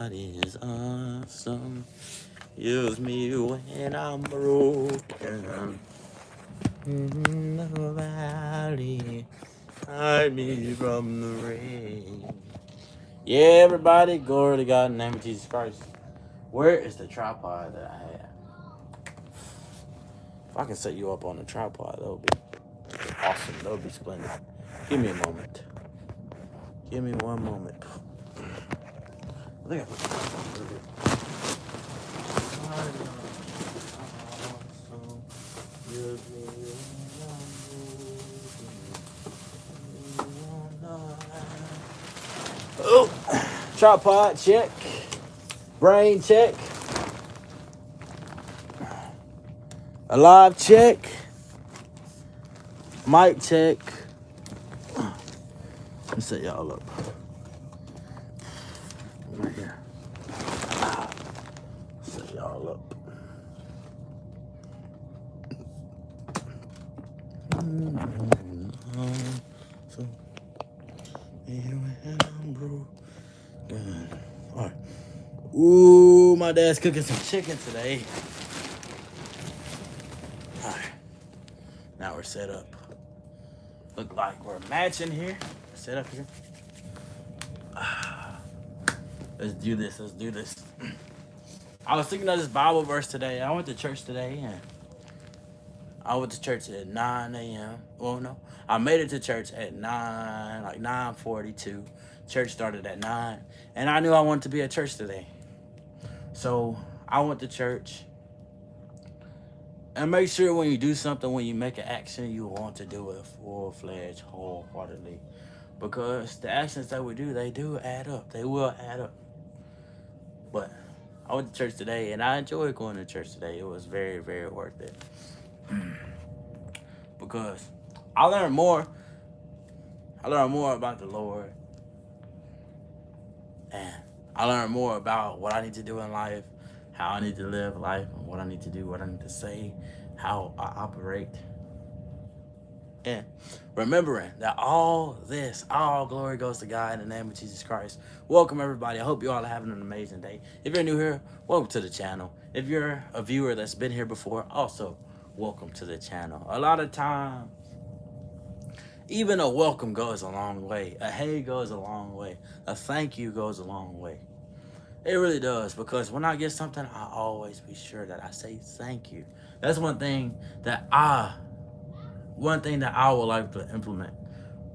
God is awesome. Use me when I'm broken. In the valley, hide me from the rain. Yeah, everybody, glory to God in the name of Jesus Christ. Where is the tripod that I had? If I can set you up on the tripod, that would be awesome. That would be splendid. Give me a moment. Give me one moment. I think I put the tripod over here. Oh, tripod check, brain check, alive check, mic check. Let me set y'all up. Right here. Set y'all up. So, all right. Ooh, my dad's cooking some chicken today. All right. Now we're set up. Look like we're matching here. Set up here. Let's do this. Let's do this. I was thinking of this Bible verse today. I went to church today and I went to church at 9 a.m. Well, no. I made it to church at 9, like 9:42. Church started at 9. And I knew I wanted to be at church today. So I went to church. And make sure when you do something, when you make an action, you want to do it full-fledged, wholeheartedly. Because the actions that we do, they do add up. They will add up. But I went to church today, and I enjoyed going to church today. It was very, very worth it. Because I learned more. I learned more about the Lord. And I learned more about what I need to do in life, how I need to live life, what I need to do, what I need to say, how I operate. And remembering that all glory goes to God in the name of Jesus Christ. Welcome, everybody. I hope you all are having an amazing day. If you're new here, welcome to the channel. If you're a viewer that's been here before, also welcome to the channel. A lot of times, even a welcome goes a long way. A hey goes a long way. A thank you goes a long way. It really does, because when I get something, I always be sure that I say thank you. That's one thing that I would like to implement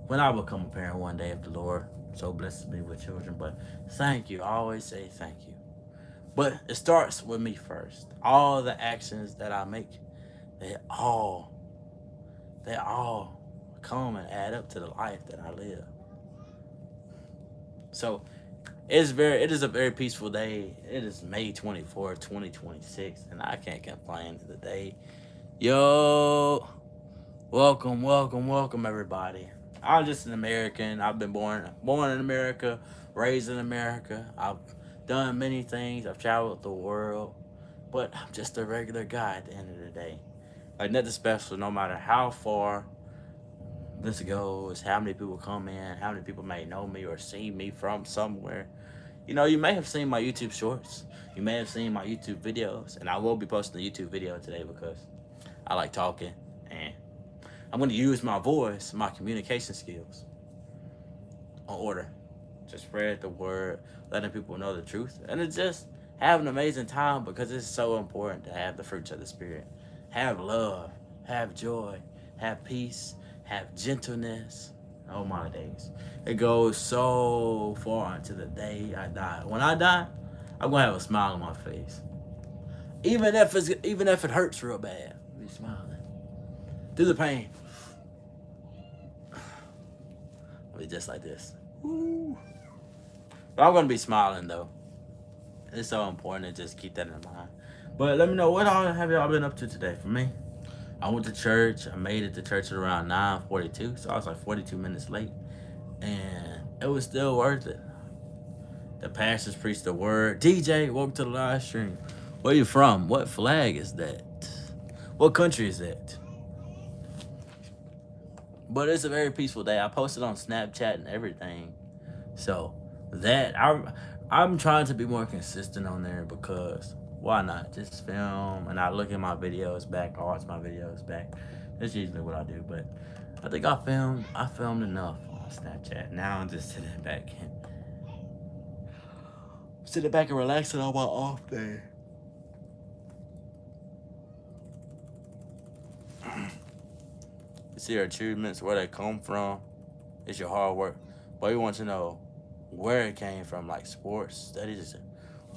when I become a parent one day, if the Lord so blesses me with children. But thank you. I always say thank you. But it starts with me first. All the actions that I make, they all come and add up to the life that I live. So it is a very peaceful day. It is May 24th, 2026, and I can't complain today. Yo, welcome, everybody. I'm just an American. I've been born in America, raised in America. I've done many things. I've traveled the world, but I'm just a regular guy at the end of the day. Like, nothing special, no matter how far this goes, how many people come in, how many people may know me or see me from somewhere. You know, you may have seen my YouTube shorts. You may have seen my YouTube videos, and I will be posting a YouTube video today because I like talking, and I'm going to use my voice, my communication skills, in order to spread the word, letting people know the truth, and to just have an amazing time, because it's so important to have the fruits of the Spirit. Have love, have joy, have peace, have gentleness. Oh my days. It goes so far into the day I die. When I die, I'm going to have a smile on my face. Even if it hurts real bad, I'll be smiling. Through the pain. I'll be just like this. Woo. But I'm going to be smiling, though. It's so important to just keep that in mind. But let me know, what all have y'all been up to today? For me, I went to church. I made it to church at around 9:42, so I was like 42 minutes late. And it was still worth it. The pastors preached the word. DJ, welcome to the live stream. Where you from? What flag is that? What country is that? But it's a very peaceful day. I posted on Snapchat and everything. So that I'm trying to be more consistent on there because why not? Just film and I look at my videos back, I watch my videos back. That's usually what I do. But I think I filmed enough on Snapchat. Now I'm just sitting back and relaxing on my off day. You see your achievements, where they come from. It's your hard work. But you want to know where it came from, like sports studies.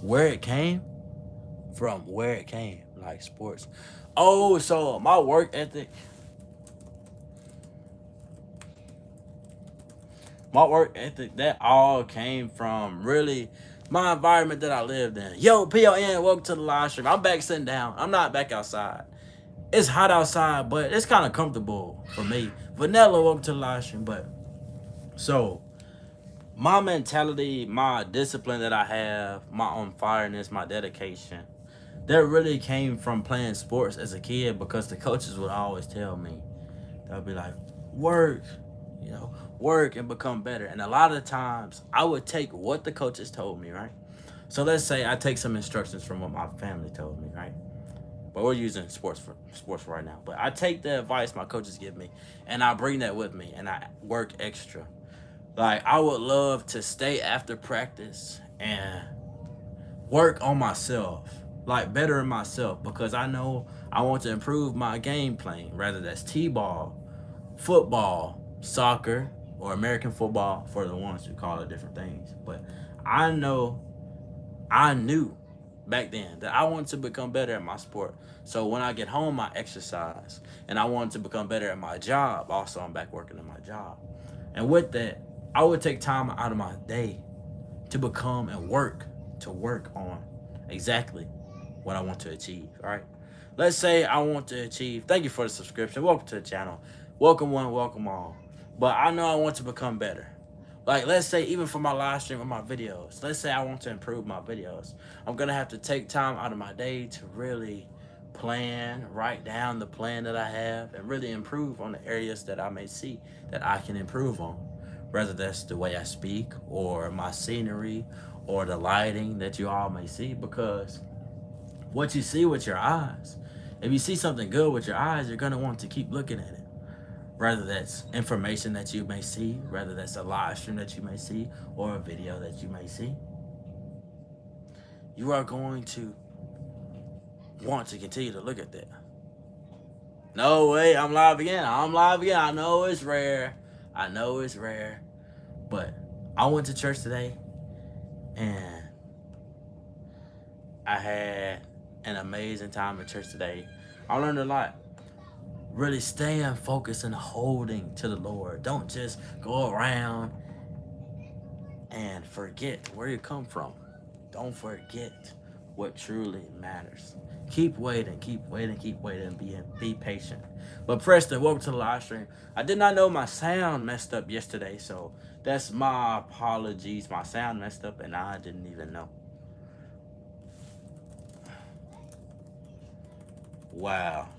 Where it came from, where it came, like sports. Oh, so my work ethic, that all came from really my environment that I lived in. Yo, PLN, welcome to the live stream. I'm back sitting down. I'm not back outside. It's hot outside, but it's kind of comfortable for me. Vanilla, welcome to the live stream. But so my mentality, my discipline that I have, my on fireness, my dedication, that really came from playing sports as a kid because the coaches would always tell me, they'll be like, work, you know, work and become better. And a lot of times I would take what the coaches told me, right? So let's say I take some instructions from what my family told me, right? But we're using sports right now. But I take the advice my coaches give me and I bring that with me and I work extra. Like I would love to stay after practice and work on myself, like bettering myself because I know I want to improve my game playing, whether that's t-ball, football, soccer, or American football for the ones who call it different things. But I know, I knew back then that I wanted to become better at my sport. So when I get home, I exercise. And I wanted to become better at my job. Also, I'm back working at my job. And with that, I would take time out of my day to become and work on exactly what I want to achieve. All right. Let's say I want to achieve. Thank you for the subscription. Welcome to the channel. Welcome one, welcome all. But I know I want to become better. Like let's say even for my live stream or my videos. Let's say I want to improve my videos. I'm gonna have to take time out of my day to really plan, write down the plan that I have, and really improve on the areas that I may see that I can improve on. Whether that's the way I speak or my scenery or the lighting that you all may see, because what you see with your eyes, if you see something good with your eyes, you're gonna want to keep looking at it. Whether that's information that you may see, whether that's a live stream that you may see, or a video that you may see, you are going to want to continue to look at that. No way, I'm live again. I'm live again. I know it's rare. I know it's rare. But I went to church today and I had an amazing time at church today. I learned a lot. Really staying focused and holding to the Lord. Don't just go around and forget where you come from. Don't forget what truly matters. Keep waiting, be patient. But Preston, welcome to the live stream. I did not know my sound messed up yesterday, so that's my apologies. My sound messed up and I didn't even know. Wow.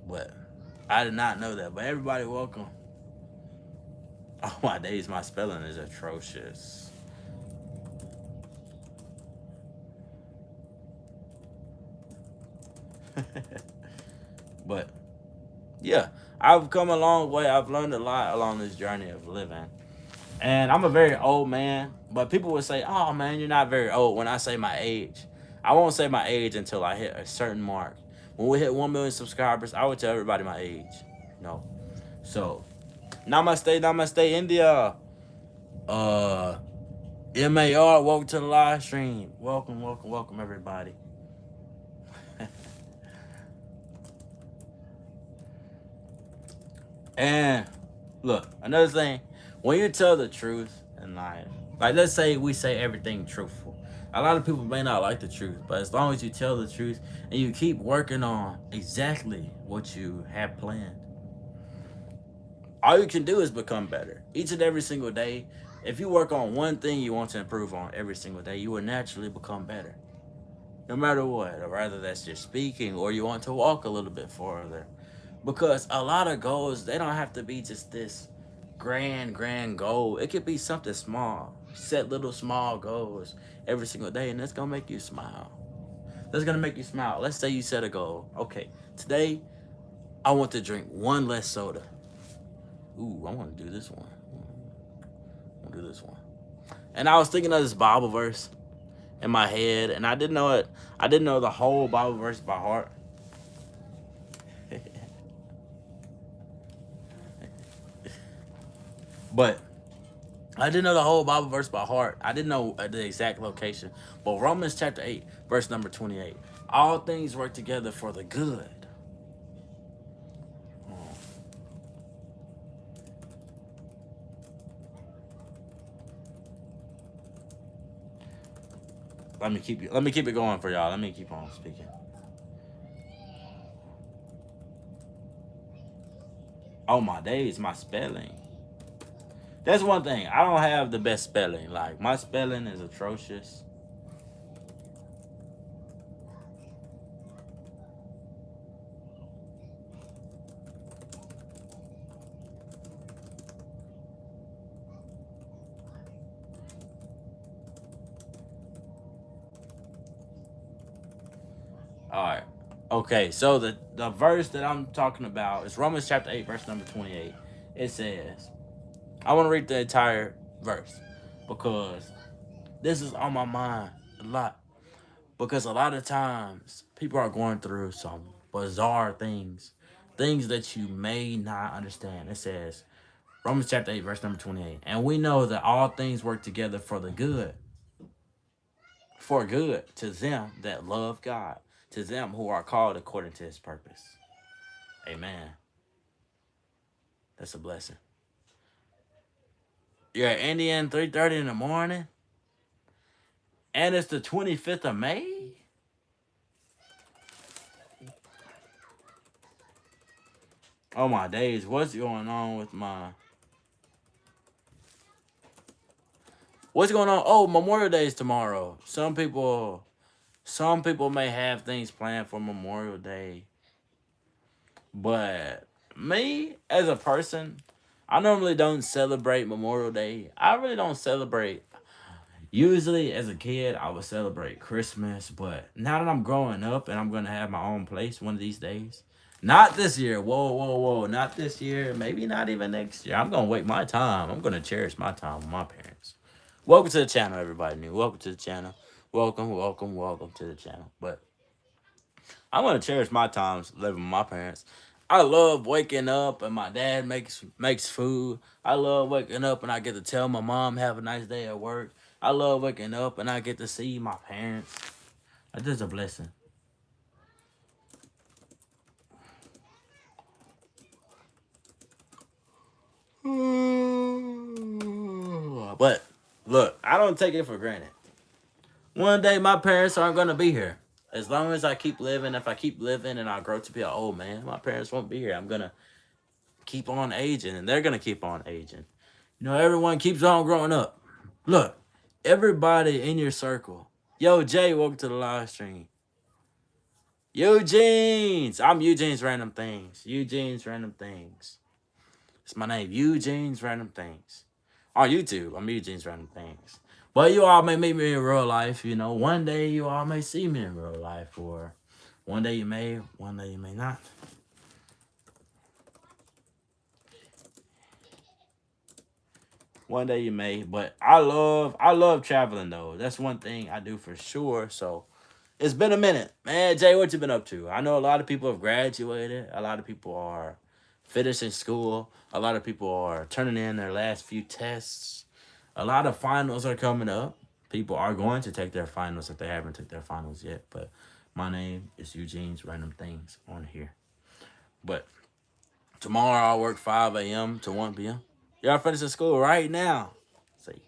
But I did not know that. But everybody, welcome. Oh my days, my spelling is atrocious. But yeah, I've come a long way. I've learned a lot along this journey of living. And I'm a very old man, but people would say, "Oh man, you're not very old." When I say my age, I won't say my age until I hit a certain mark. When we hit 1 million subscribers, I would tell everybody my age. No, so namaste, namaste, India. MAR, welcome to the live stream. Welcome, everybody. And look, another thing, when you tell the truth in life, like let's say we say everything truthful. A lot of people may not like the truth, but as long as you tell the truth and you keep working on exactly what you have planned, all you can do is become better. Each and every single day, if you work on one thing you want to improve on every single day, you will naturally become better. No matter what, or rather that's just speaking, or you want to walk a little bit further. Because a lot of goals, they don't have to be just this grand goal. It could be something small. Set little small goals every single day, and that's gonna make you smile. That's gonna make you smile. Let's say you set a goal. Okay, today I want to drink one less soda. Ooh, I want to do this one. I want to do this one. And I was thinking of this Bible verse in my head, and I didn't know it. I didn't know the whole Bible verse by heart. But I didn't know the whole Bible verse by heart. I didn't know the exact location. But Romans chapter 8, verse number 28. All things work together for the good. Let me keep it going for y'all. Let me keep on speaking. Oh my days, my spelling. That's one thing. I don't have the best spelling. Like my spelling is atrocious. All right. Okay, so the verse that I'm talking about is Romans chapter 8, verse number 28. It says, I want to read the entire verse because this is on my mind a lot. Because a lot of times people are going through some bizarre things, things that you may not understand. It says, Romans chapter 8, verse number 28. And we know that all things work together for good to them that love God, to them who are called according to his purpose. Amen. That's a blessing. You're at Indian 3:30 in the morning, and it's the 25th of May. Oh my days, what's going on with my what's going on? Oh, Memorial Day is tomorrow. Some people may have things planned for Memorial Day. But me as a person, I normally don't celebrate Memorial Day. I really don't celebrate. Usually as a kid, I would celebrate Christmas, but now that I'm growing up and I'm going to have my own place one of these days, not this year. Whoa, whoa, whoa. Not this year. Maybe not even next year. I'm going to wait my time. I'm going to cherish my time with my parents. Welcome to the channel, everybody new. Welcome to the channel. Welcome to the channel. But I'm going to cherish my times living with my parents. I love waking up and my dad makes food. I love waking up and I get to tell my mom have a nice day at work. I love waking up and I get to see my parents. That's just a blessing. But look, I don't take it for granted. One day my parents aren't gonna be here. As long as I keep living, if I keep living and I grow to be an old man, my parents won't be here. I'm gonna keep on aging and they're gonna keep on aging. You know, everyone keeps on growing up. Look, everybody in your circle. Yo, Jay, welcome to the live stream. Eugene's. I'm Eugene's Random Things. Eugene's Random Things. It's my name, Eugene's Random Things. On YouTube, I'm Eugene's Random Things. But you all may meet me in real life, you know. One day you all may see me in real life, or one day you may not. One day you may, but I love traveling though. That's one thing I do for sure. So it's been a minute, man. Jay, what you been up to? I know a lot of people have graduated. A lot of people are finishing school. A lot of people are turning in their last few tests. A lot of finals are coming up. People are going to take their finals if they haven't took their finals yet. But my name is Eugene's Random Things on here. But tomorrow I'll work 5 a.m. to 1 p.m. Y'all finishing school right now. See,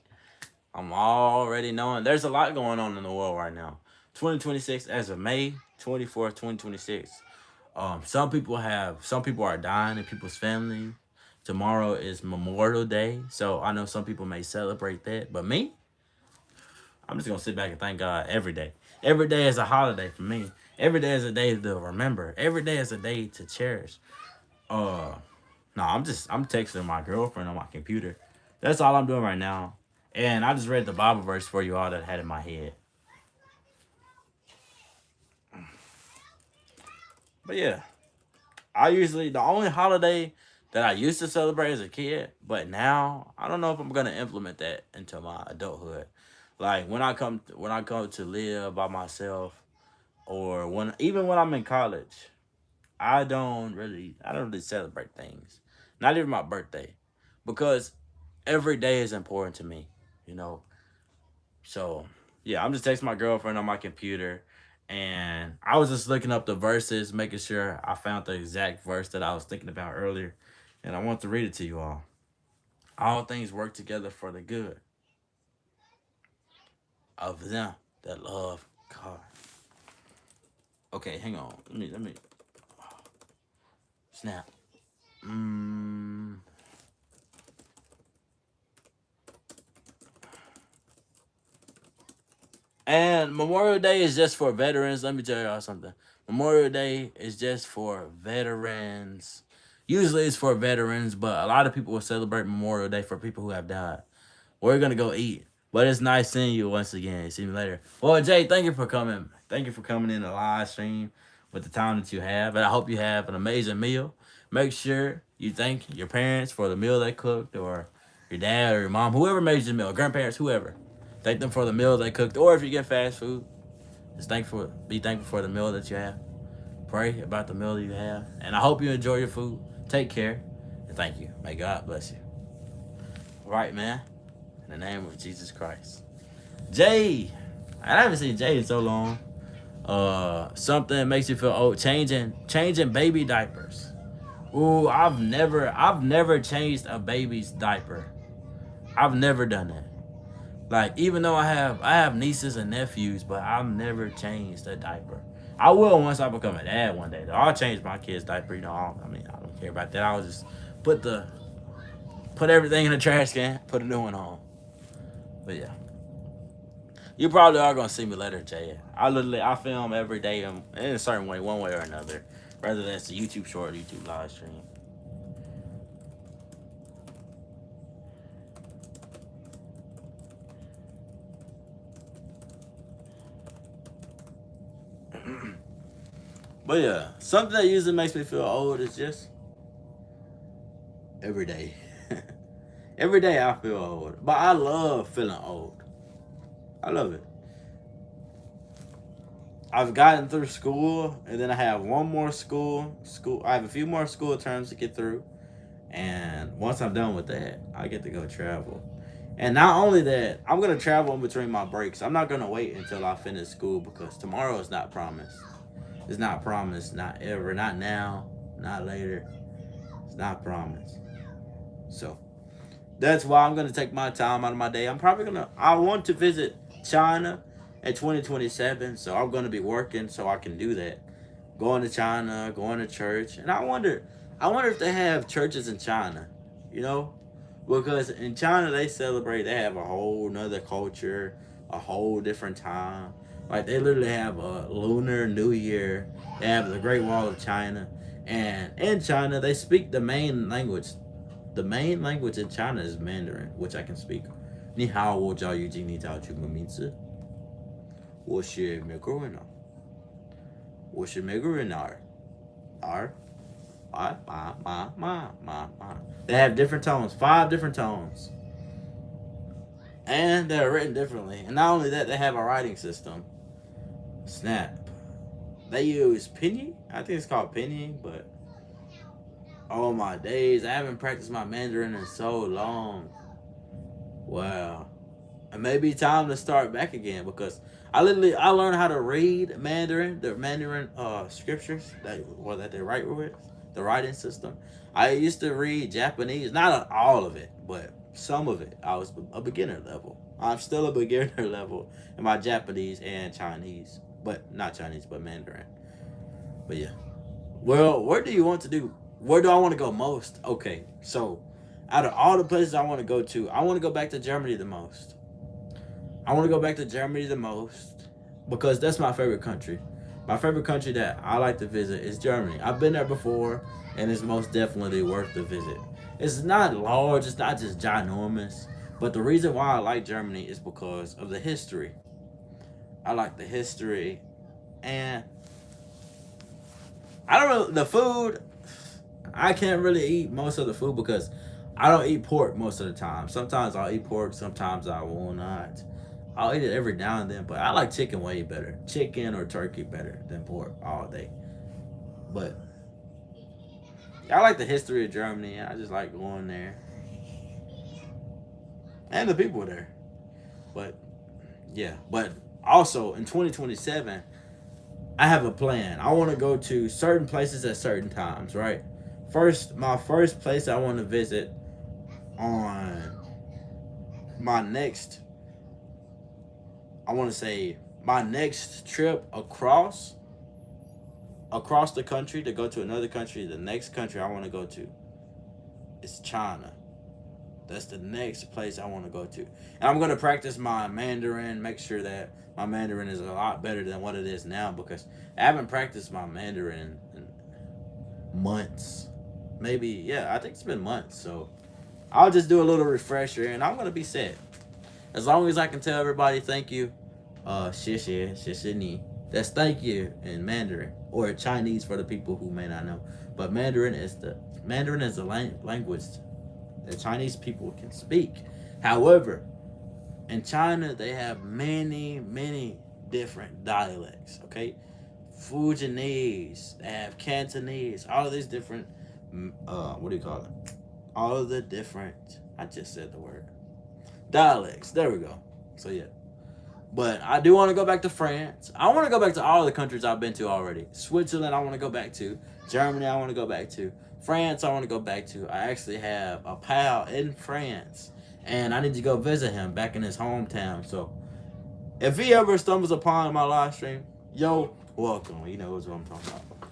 I'm already knowing there's a lot going on in the world right now. 2026 as of May 24th, 2026. Some people are dying in people's family. Tomorrow is Memorial Day, so I know some people may celebrate that, but me, I'm just gonna sit back and thank God every day. Every day is a holiday for me. Every day is a day to remember. Every day is a day to cherish. Uh, no, I'm texting my girlfriend on my computer. That's all I'm doing right now. And I just read the Bible verse for you all that I had in my head. But yeah, I usually the only holiday that I used to celebrate as a kid, but now I don't know if I'm gonna implement that into my adulthood. Like when I come to live by myself, or when even when I'm in college, I don't really celebrate things. Not even my birthday, because every day is important to me. You know, so yeah, I'm just texting my girlfriend on my computer, and I was just looking up the verses, making sure I found the exact verse that I was thinking about earlier, and I want to read it to you all. All things work together for the good of them that love God. Okay, hang on. Let me snap. Mm, and Memorial Day is just for veterans. Let me tell y'all something. Memorial Day is just for veterans. Usually it's for veterans, but a lot of people will celebrate Memorial Day for people who have died. We're gonna go eat. But it's nice seeing you once again. See you later. Well, Jay, thank you for coming. Thank you for coming in the live stream with the time that you have. And I hope you have an amazing meal. Make sure you thank your parents for the meal they cooked, or your dad or your mom, whoever made you the meal, grandparents, whoever. Thank them for the meal they cooked. Or if you get fast food, just be thankful for the meal that you have. Pray about the meal that you have. And I hope you enjoy your food. Take care. And thank you. May God bless you. All right, man. In the name of Jesus Christ. Jay. I haven't seen Jay in so long. Something makes you feel old. Changing baby diapers. Ooh, I've never changed a baby's diaper. I've never done that. Like, even though I have nieces and nephews, but I've never changed a diaper. I will once I become a dad one day. Though. I'll change my kid's diaper. You know, I don't care about that. I'll just put the put everything in the trash can, put a new one on. But yeah, you probably are gonna see me later, Jay. I film every day in a certain way, one way or another. Whether that's a YouTube short, or YouTube live stream. But yeah, something that usually makes me feel old is just every day. Every day I feel old, but I love feeling old. I love it. I've gotten through school, and then I have one more school. I have a few more school terms to get through, and once I'm done with that, I get to go travel. And not only that, I'm gonna travel in between my breaks. I'm not gonna wait until I finish school, because tomorrow is not promised. It's not promised, not ever, not now, not later. It's not promised. So that's why I'm gonna take my time out of my day. I want to visit China in 2027, so I'm gonna be working so I can do that. Going to China, going to church, and I wonder if they have churches in China. You know, because in China they have a whole nother culture, a whole different time. Like, they literally have a Lunar New Year. They have the Great Wall of China, and in China they speak the main language. The main language in China is Mandarin, which I can speak. 你好，我叫 Eugene，你叫什么名字？我是美国人啊，我是美国人儿，儿，啊，嘛。They have different tones, 5 different tones, and they're written differently. And not only that, they have a writing system. Snap. They use pinyin. I think it's called pinyin, but oh my days, I haven't practiced my Mandarin in so long. Wow. It may be time to start back again, because I learned how to read Mandarin, the Mandarin scriptures that they write with, the writing system. I used to read Japanese, not all of it, but some of it. I was a beginner level. I'm still a beginner level in my Japanese and Chinese, but not Chinese, but Mandarin. But yeah. Well, where do you want to do? Where do I want to go most? Okay, so out of all the places I want to go to, I want to go back to Germany the most. I want to go back to Germany the most because that's my favorite country. my favorite country that I like to visit is Germany. I've been there before, and it's most definitely worth the visit. It's not large, it's not just ginormous, but the reason why I like Germany is because of the history. I like the history, and I don't know the food. I can't really eat most of the food because I don't eat pork most of the time. Sometimes I'll eat pork, sometimes I will not. I'll eat it every now and then, but I like chicken way better. Chicken or turkey better than pork all day. But I like the history of Germany. I just like going there and the people there. But yeah, but also in 2027, I have a plan. I want to go to certain places at certain times, right? My first place I want to visit on my next, I want to say my next trip across the country to go to another country. The next country I want to go to is China. That's the next place I want to go to. And I'm going to practice my Mandarin, make sure that my Mandarin is a lot better than what it is now because I haven't practiced my Mandarin in months. Maybe, yeah, I think it's been months. So I'll just do a little refresher and I'm going to be set. As long as I can tell everybody thank you, 谢谢你. That's thank you in Mandarin or Chinese for the people who may not know. But Mandarin is the language that Chinese people can speak. However, in China they have many different dialects. Okay, Fujianese, they have Cantonese, all of these different what do you call it? All of the different. I just said the word dialects. There we go. So yeah. But I do want to go back to France. I want to go back to all the countries I've been to already. Switzerland, I want to go back to. Germany, I want to go back to. France, I want to go back to. I actually have a pal in France, and I need to go visit him back in his hometown. So if he ever stumbles upon my live stream, yo, welcome. He knows what I'm talking about.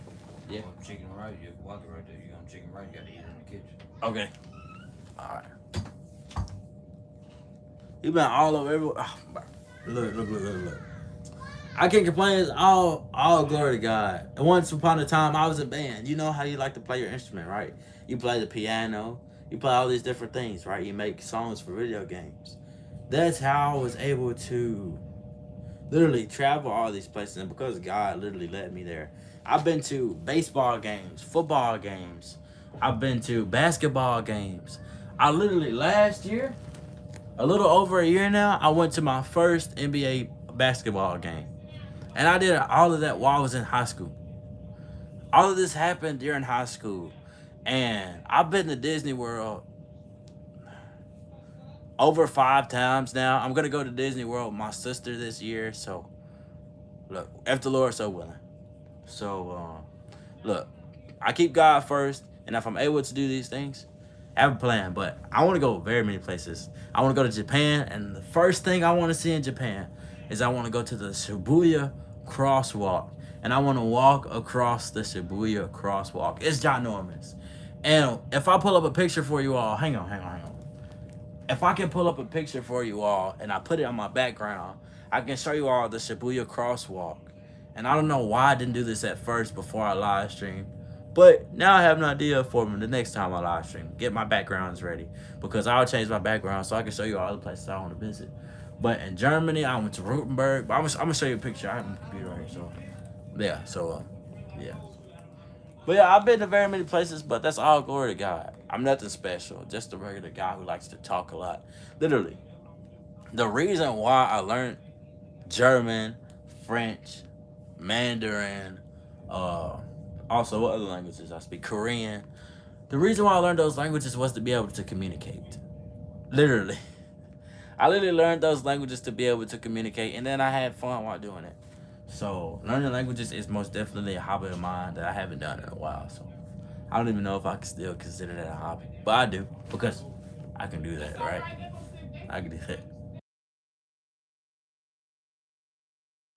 Yeah. Well, chicken and rice, you walk it right there. You got chicken and rice, you got to eat it in the kitchen. Okay. All right. He been all over everywhere. Oh, look. I can't complain. It's all glory to God. And once upon a time, I was a band. You know how you like to play your instrument, right? You play the piano. You play all these different things, right? You make songs for video games. That's how I was able to literally travel all these places. And because God literally led me there. I've been to baseball games, football games. I've been to basketball games. I literally last year, a little over a year now, I went to my first NBA basketball game. And I did all of that while I was in high school. All of this happened during high school. And I've been to Disney World over 5 times now. I'm going to go to Disney World with my sister this year. So, look, if the Lord so willing. So, look, I keep God first. And if I'm able to do these things, I have a plan. But I want to go very many places. I want to go to Japan. And the first thing I want to see in Japan is I want to go to the Shibuya crosswalk. And I want to walk across the Shibuya crosswalk. It's ginormous. And if I pull up a picture for you all, hang on. If I can pull up a picture for you all and I put it on my background, I can show you all the Shibuya crosswalk. And I don't know why I didn't do this at first before I live stream. But now I have an idea for the next time I live stream. Get my backgrounds ready. Because I'll change my background so I can show you all the places I want to visit. But in Germany, I went to Rutenberg. But I'm going to show you a picture. I have my computer right here. So, yeah. But yeah, I've been to very many places, but that's all glory to God. I'm nothing special. Just a regular guy who likes to talk a lot. Literally. The reason why I learned German, French, Mandarin, also what other languages I speak? Korean. The reason why I learned those languages was to be able to communicate. Literally. I literally learned those languages to be able to communicate, and then I had fun while doing it. So learning languages is most definitely a hobby of mine that I haven't done in a while. So I don't even know if I can still consider that a hobby, but I do because I can do that, right? I can do that.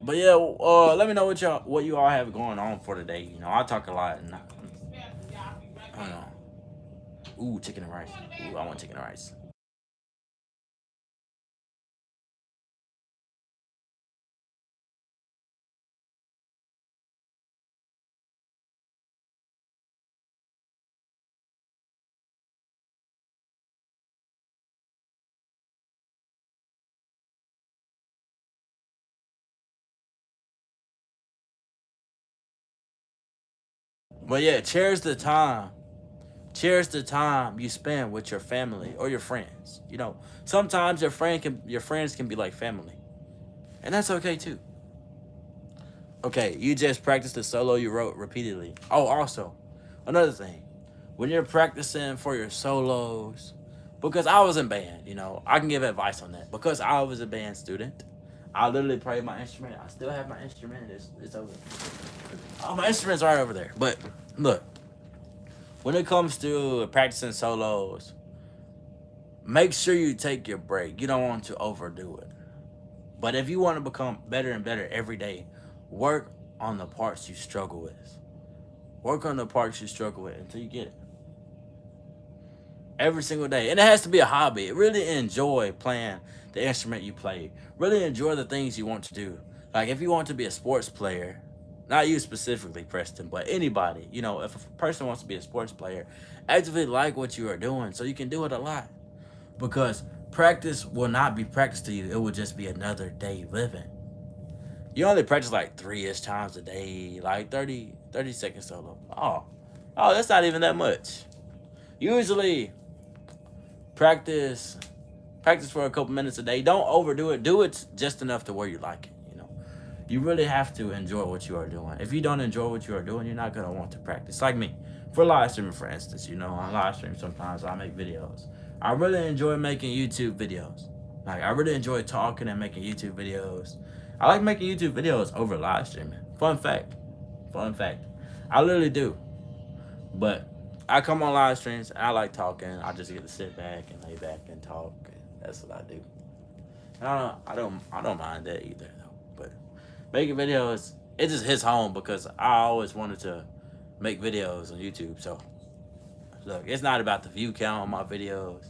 But yeah, let me know what you all have going on for today. You know, I talk a lot, and I don't know. Ooh, chicken and rice. Ooh, I want chicken and rice. But yeah, cherish the time. Cherish the time you spend with your family or your friends. You know, sometimes your friends can be like family, and that's okay too. Okay, you just practiced the solo you wrote repeatedly. Oh, also, another thing, when you're practicing for your solos, because I was in band, you know, I can give advice on that. Because I was a band student, I literally played my instrument. I still have my instrument. It's over. Oh, my instrument's right over there. But look, when it comes to practicing solos, make sure you take your break. You don't want to overdo it. But if you want to become better and better every day, work on the parts you struggle with. Work on the parts you struggle with until you get it. Every single day. And it has to be a hobby. Really enjoy playing the instrument you play. Really enjoy the things you want to do. Like if you want to be a sports player, not you specifically, Preston, but anybody, you know, if a person wants to be a sports player, actively like what you are doing so you can do it a lot. Because practice will not be practice to you. It will just be another day living. You only practice like 3-ish times a day, like 30 seconds solo. Oh, that's not even that much. Usually practice practice for a couple minutes a day. Don't overdo it. Do it just enough to where you like it. You know, you really have to enjoy what you are doing. If you don't enjoy what you are doing, you're not gonna want to practice. Like me, for live streaming, for instance, you know, on live stream sometimes I make videos. I really enjoy making YouTube videos. Like I really enjoy talking and making YouTube videos. I like making YouTube videos over live streaming. Fun fact. Fun fact. I literally do. But I come on live streams and I like talking. I just get to sit back and lay back and talk. And that's what I do. And I don't mind that either though. But making videos, it just hits home because I always wanted to make videos on YouTube. So look, it's not about the view count on my videos.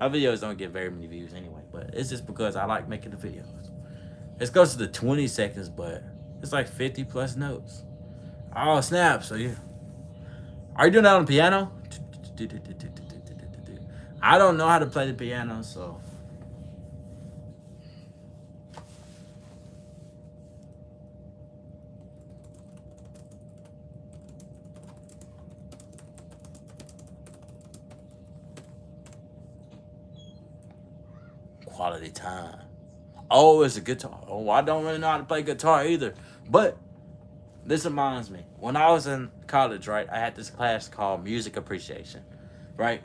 My videos don't get very many views anyway, but it's just because I like making the videos. It's close to the 20 seconds, but it's like 50 plus notes. Oh snap! So yeah, are you doing that on the piano? I don't know how to play the piano, so quality time. Oh, it's a guitar. Oh, I don't really know how to play guitar either. But this reminds me, when I was in college, right, I had this class called music appreciation, right?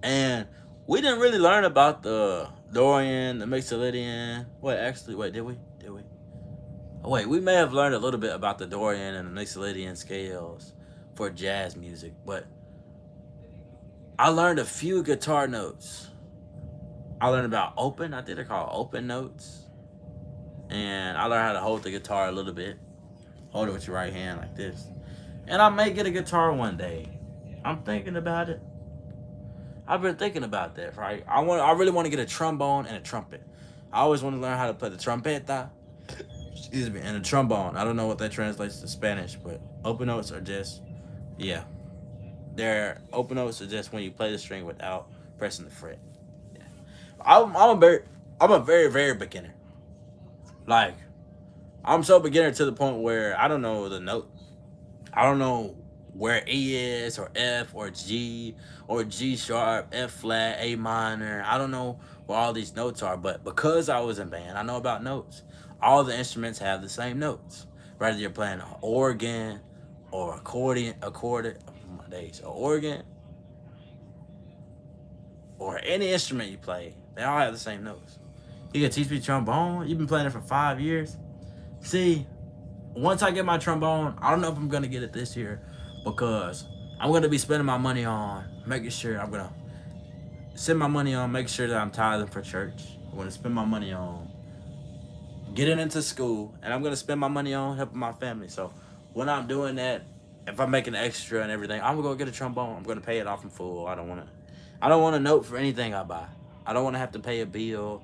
And we didn't really learn about the Dorian, the Mixolydian. Wait, did we? Did we? Oh, wait, we may have learned a little bit about the Dorian and the Mixolydian scales for jazz music, but I learned a few guitar notes. I learned about open, I think they're called open notes. And I learned how to hold the guitar a little bit. Hold it with your right hand like this. And I may get a guitar one day. I'm thinking about it. I've been thinking about that, right? I really want to get a trombone and a trumpet. I always want to learn how to play the trompeta. Excuse me, and the trombone. I don't know what that translates to Spanish, but open notes are just, yeah. They're open notes are just when you play the string without pressing the fret. Yeah. I'm a very very beginner. Like I'm so beginner to the point where I don't know the note. I don't know where E is or F or G or G sharp, F flat, A minor. I don't know where all these notes are, but because I was in band, I know about notes. All the instruments have the same notes. Whether you're playing an organ or oh my days, or organ or any instrument you play, they all have the same notes. You can teach me trombone. You've been playing it for 5 years. See, once I get my trombone, I don't know if I'm gonna get it this year because I'm gonna be spending my money on making sure I'm gonna spend my money on making sure that I'm tithing for church. I'm gonna spend my money on getting into school, and I'm gonna spend my money on helping my family. So when I'm doing that, if I'm making extra and everything, I'm gonna go get a trombone. I'm gonna pay it off in full. I don't want a note for anything I buy. I don't want to have to pay a bill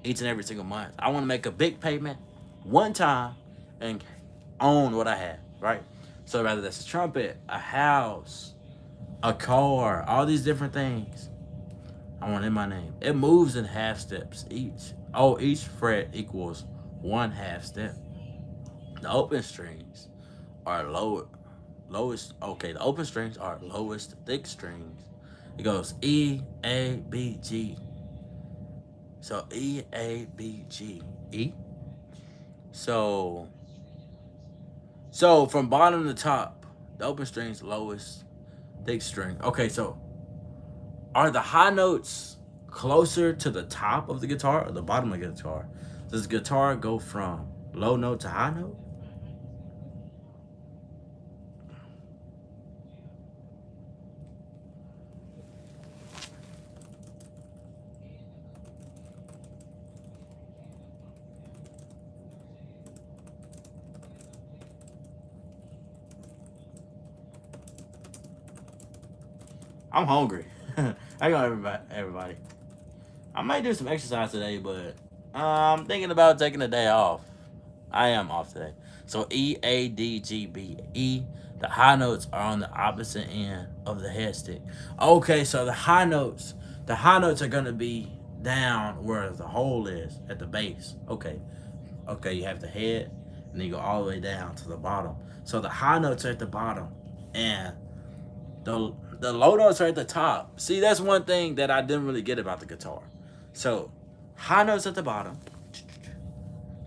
each and every single month. I want to make a big payment one time and own what I have, right? So rather that's a trumpet, a house, a car, all these different things, I want in my name. It moves in half steps each. Oh, each fret equals one half step. The open strings are lower. lowest. Okay, the open strings are lowest thick strings. It goes E A B G. So E A B G E. So from bottom to top, the open strings lowest thick string. Okay, so are the high notes closer to the top of the guitar or the bottom of the guitar? Does the guitar go from low note to high note? I'm hungry. I got everybody. I might do some exercise today, but I'm thinking about taking a day off. I am off today. So E A D G B E. The high notes are on the opposite end of the head stick. Okay, so the high notes are gonna be down where the hole is at the base. Okay, you have the head, and then you go all the way down to the bottom. So the high notes are at the bottom, and the low notes are at the top. See, that's one thing that I didn't really get about the guitar. So, high notes at the bottom,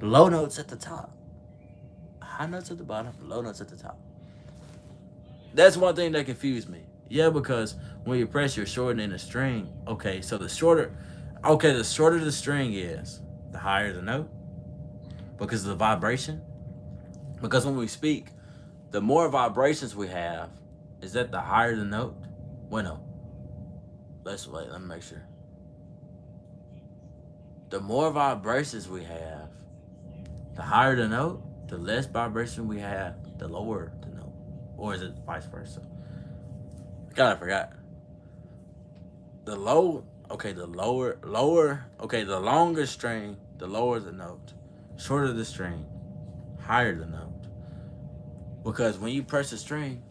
low notes at the top. High notes at the bottom, low notes at the top. That's one thing that confused me. Yeah, because when you press, you're shortening the string. Okay, so the shorter the string is, the higher the note because of the vibration. Because when we speak, the more vibrations we have, is that the higher the note? Well, no. Let's wait. Let me make sure. The more vibrations we have, the higher the note. The less vibration we have, the lower the note. Or is it vice versa? God, I forgot. The low, okay, okay, the longer string, the lower the note. Shorter the string, higher the note. Because when you press the string,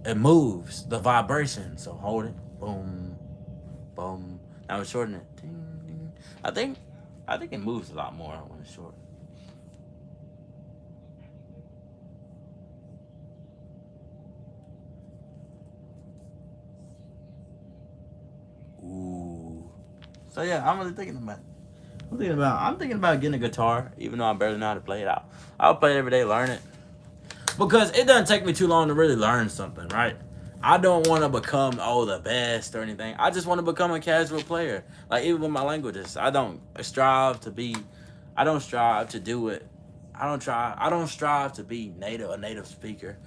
it moves the vibration. So hold it, boom, boom. Now it's shorten it. Ding, ding. I think, I think it moves a lot more when it's short. Ooh. So yeah, I'm really thinking about. I'm thinking about getting a guitar, even though I barely know how to play it out. I'll play it every day, learn it, because it doesn't take me too long to really learn something, right? I don't want to become the best or anything. I just want to become a casual player. Like even with my languages, I don't strive to do it. I don't strive to be a native speaker.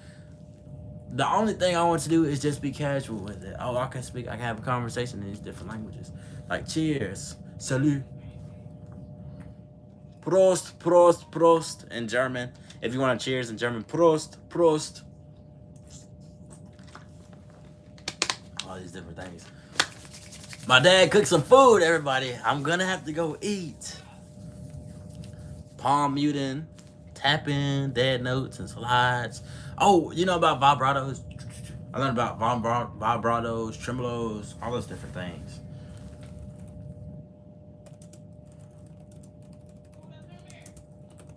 The only thing I want to do is just be casual with it. Oh, I can have a conversation in these different languages. Like cheers, salut, Prost, Prost, Prost in German. If you want to cheers in German, Prost, Prost. All these different things. My dad cooked some food, everybody. I'm gonna have to go eat. Palm muting, tapping, dead notes and slides. Oh, you know about vibratos? I learned about vibratos, tremolos, all those different things.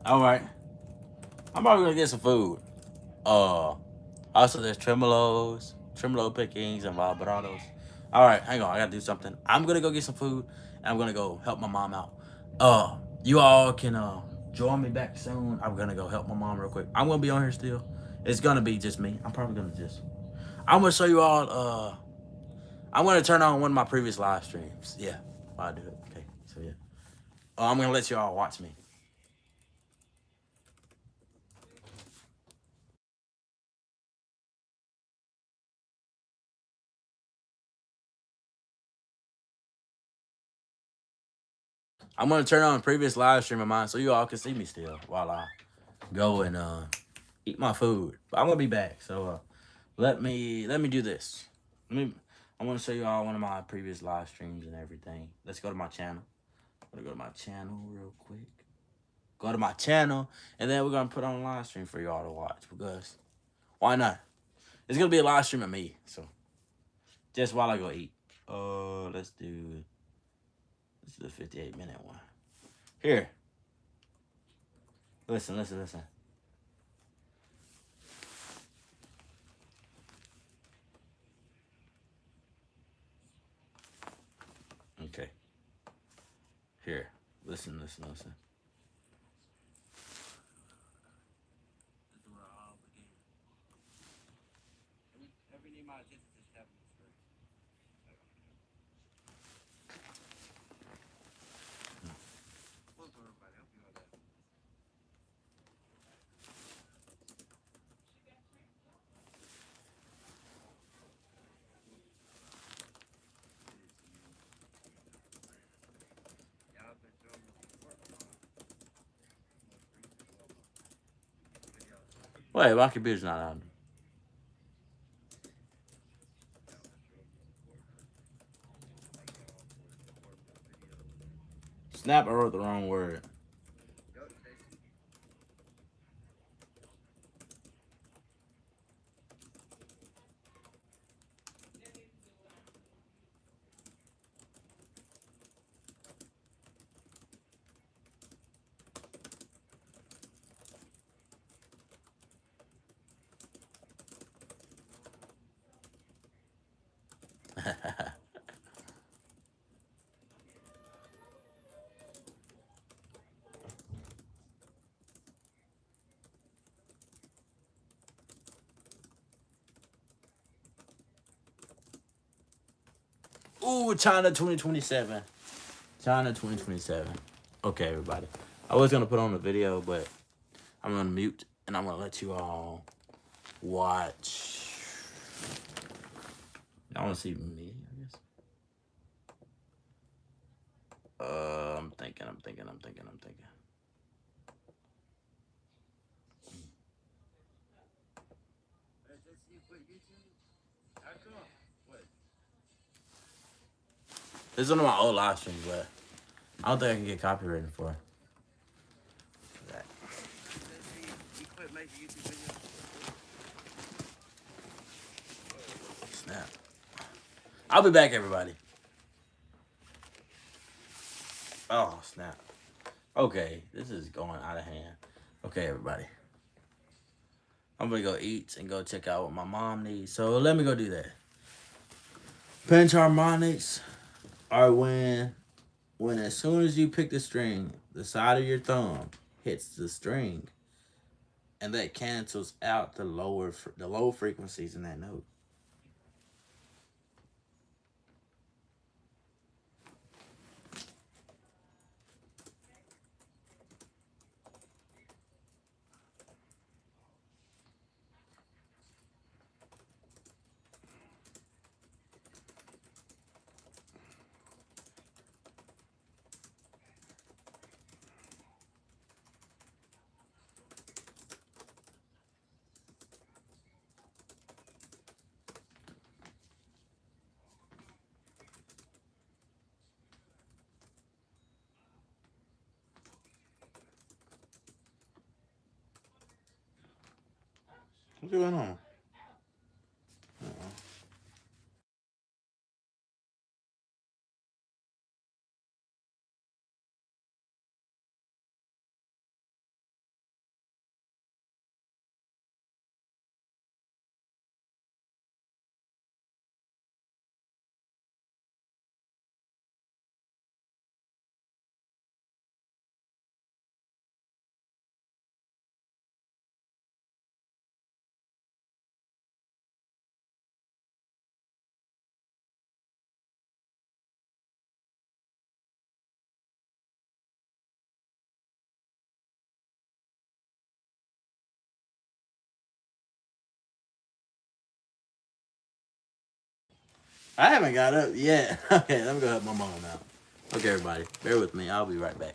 All right, I'm probably gonna get some food. Uh, Also there's tremolos, tremolo pickings, and vibratos. All right, hang on, I gotta do something. I'm gonna go get some food, and I'm gonna go help my mom out. You all can join me back soon. I'm gonna go help my mom real quick. I'm gonna be on here still. It's gonna be just me. I'm probably gonna just. I'm gonna show you all. I'm gonna turn on one of my previous live streams. Yeah, while I do it. Okay, so yeah. I'm gonna let you all watch me. I'm gonna turn on a previous live stream of mine so you all can see me still while I go and eat my food. But I'm gonna be back. So let me do this. Let me. I want to show you all one of my previous live streams and everything. Let's go to my channel. I'm gonna go to my channel real quick. Go to my channel, and then we're gonna put on a live stream for y'all to watch because why not? It's gonna be a live stream of me. So just while I go eat. Let's do the 58-minute one. Here, listen. Here, listen, listen, listen. Wait, my computer's not on. Snap, I wrote the wrong word. Ooh, China 2027. China 2027. Okay, everybody. I was gonna put on the video, but I'm gonna mute and I'm gonna let you all watch. I want to see me, I guess. I'm thinking. This is one of my old live streams, but I don't think I can get copyrighted for that. Snap. I'll be back, everybody. Oh, snap. Okay, this is going out of hand. Okay, everybody. I'm gonna go eat and go check out what my mom needs. So let me go do that. Pinch harmonics are when as soon as you pick the string, the side of your thumb hits the string, and that cancels out the low frequencies in that note. What's going on? I haven't got up yet. Okay, let me go help my mom out. Okay, everybody, bear with me. I'll be right back.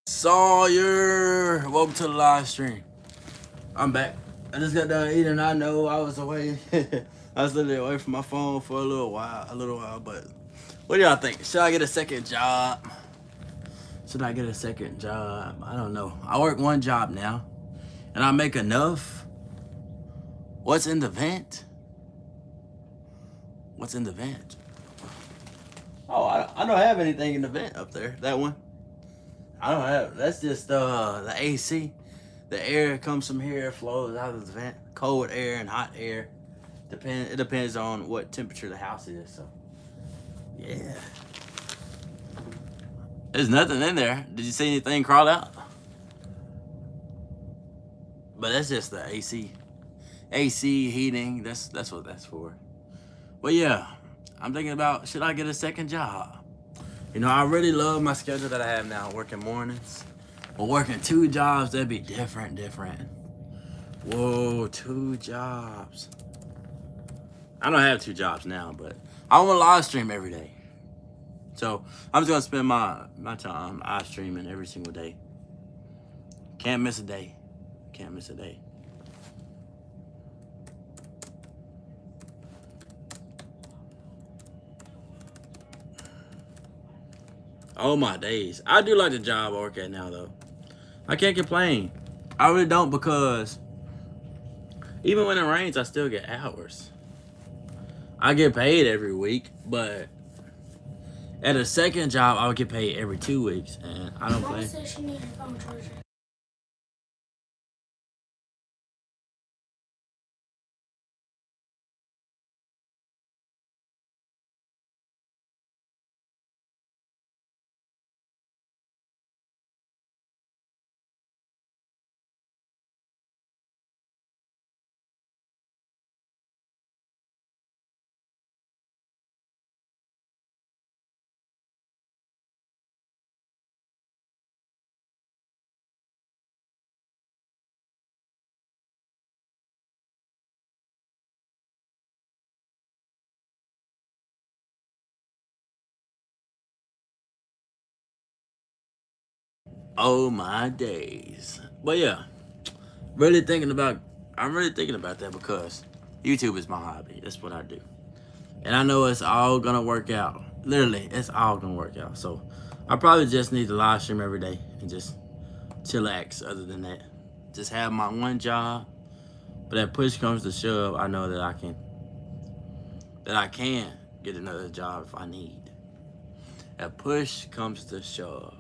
Sawyer, welcome to the live stream. I'm back. I just got done eating. I know I was away. I was literally away from my phone for a little while. But what do y'all think? Should I get a second job? Should I get a second job? I don't know. I work one job now, and I make enough. What's in the vent? What's in the vent? Oh, I don't have anything in the vent up there. That one. I don't have. That's just the AC. The air comes from here, flows out of the vent. Cold air and hot air. It depends on what temperature the house is. So, yeah. There's nothing in there. Did you see anything crawl out? But that's just the AC. AC heating. That's what that's for. But yeah, I'm thinking about, should I get a second job? You know, I really love my schedule that I have now, working mornings. But working two jobs, that'd be different. Whoa, two jobs. I don't have two jobs now, but I want to live stream every day. So I'm just gonna spend my time live streaming every single day. Can't miss a day. Can't miss a day. Oh my days. I do like the job I work at now though. I can't complain. I really don't, because even when it rains, I still get hours. I get paid every week, but at a second job, I would get paid every 2 weeks, and I don't play. Said she needed a phone charger. Oh my days. But yeah, really thinking about. I'm really thinking about that because YouTube is my hobby. That's what I do, and I know it's all gonna work out. Literally, it's all gonna work out. So I probably just need to live stream every day and just chillax. Other than that, just have my one job. But that push comes to shove, I know that I can get another job if I need. That push comes to shove.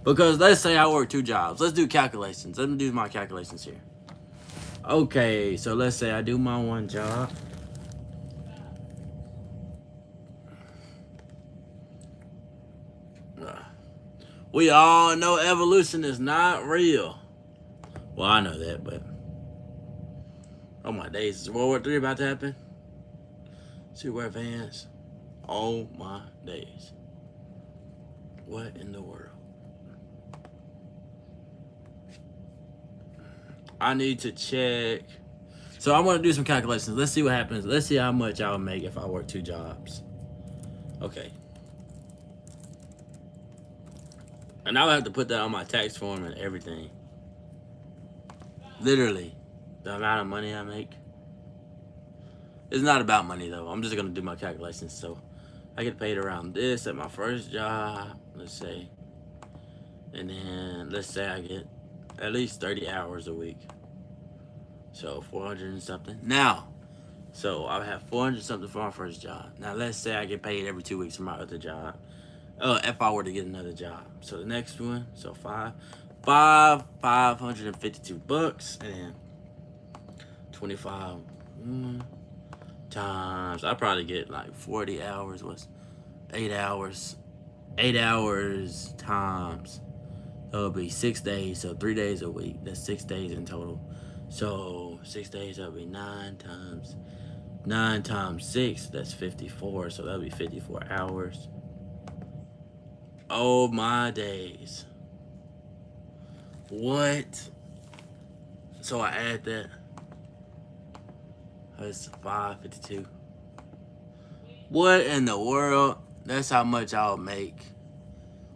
Because let's say I work two jobs. Let's do calculations. Let me do my calculations here. Okay, so let's say I do my one job. We all know evolution is not real. Well, I know that, but oh my days, is World War III about to happen? Super advanced. Oh my days. What in the world? I need to check. So I'm gonna do some calculations. Let's see what happens. Let's see how much I would make if I work two jobs. Okay. And I'll have to put that on my tax form and everything. Literally, the amount of money I make. It's not about money though. I'm just gonna do my calculations. So I get paid around this at my first job, let's say. And then let's say I get at least 30 hours a week. So 400 and something. Now, so I have 400 something for my first job. Now let's say I get paid every 2 weeks for my other job. If I were to get another job. So the next one, so 552 bucks, and 25 times, I probably get like 40 hours. What's 8 hours? 8 hours times, that would be 6 days. So 3 days a week. That's 6 days in total. So 6 days, that would be 9 times 6. That's 54. So that would be 54 hours. Oh my days. What? So I add that. That's 552. What in the world? That's how much I'll make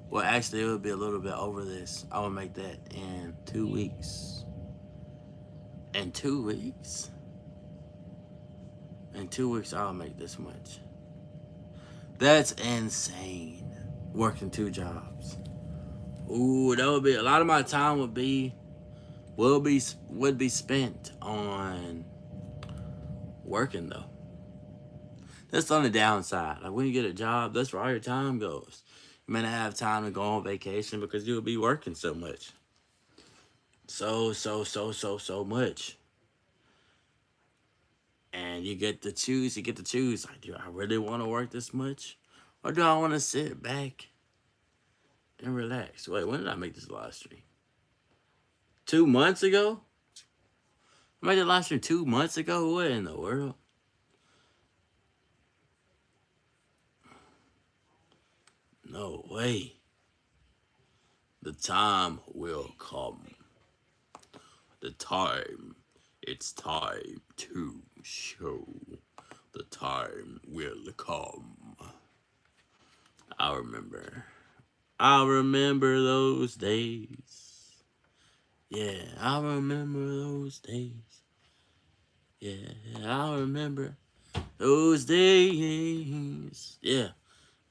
Well, actually, it would be a little bit over this. I will make that in 2 weeks. In 2 weeks? In 2 weeks, I'll make this much. That's insane. Working two jobs. Ooh, that would be a lot of my time would be spent on working though. That's on the downside. Like when you get a job, that's where all your time goes. You may not have time to go on vacation because you'll be working so much. So much. And you get to choose. You get to choose. Like, do I really want to work this much? Or do I want to sit back and relax? Wait, when did I make this live stream? 2 months ago? I made the live stream 2 months ago? What in the world? No way. The time will come. The time. It's time to show. The time will come. I remember. I remember those days. Yeah, I remember those days. Yeah, I remember those days. Yeah,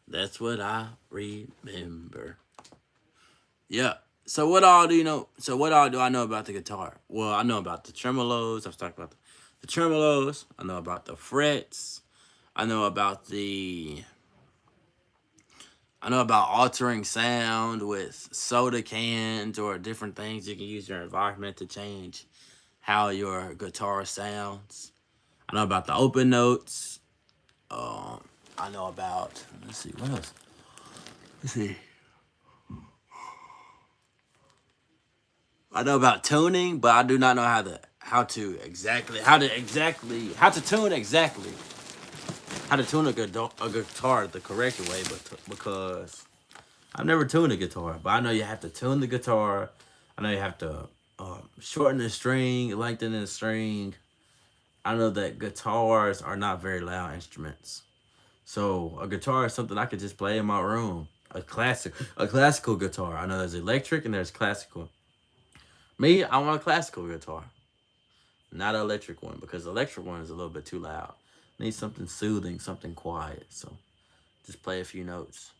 that's what I remember. Yeah. So what all do you know? So what all do I know about the guitar? Well, I know about the tremolos. I've talked about the tremolos. I know about the frets. I know about the. I know about altering sound with soda cans or different things you can use your environment to change how your guitar sounds. I know about the open notes. I know about. Let's see what else. Let's see. I know about tuning, but I do not know how to tune a guitar the correct way, but because I've never tuned a guitar, but I know you have to tune the guitar. I know you have to shorten the string, lengthen the string. I know that guitars are not very loud instruments, so a guitar is something I could just play in my room. A classical guitar. I know there's electric and there's classical. Me, I want a classical guitar, not an electric one, because the electric one is a little bit too loud. I need something soothing, something quiet. So just play a few notes.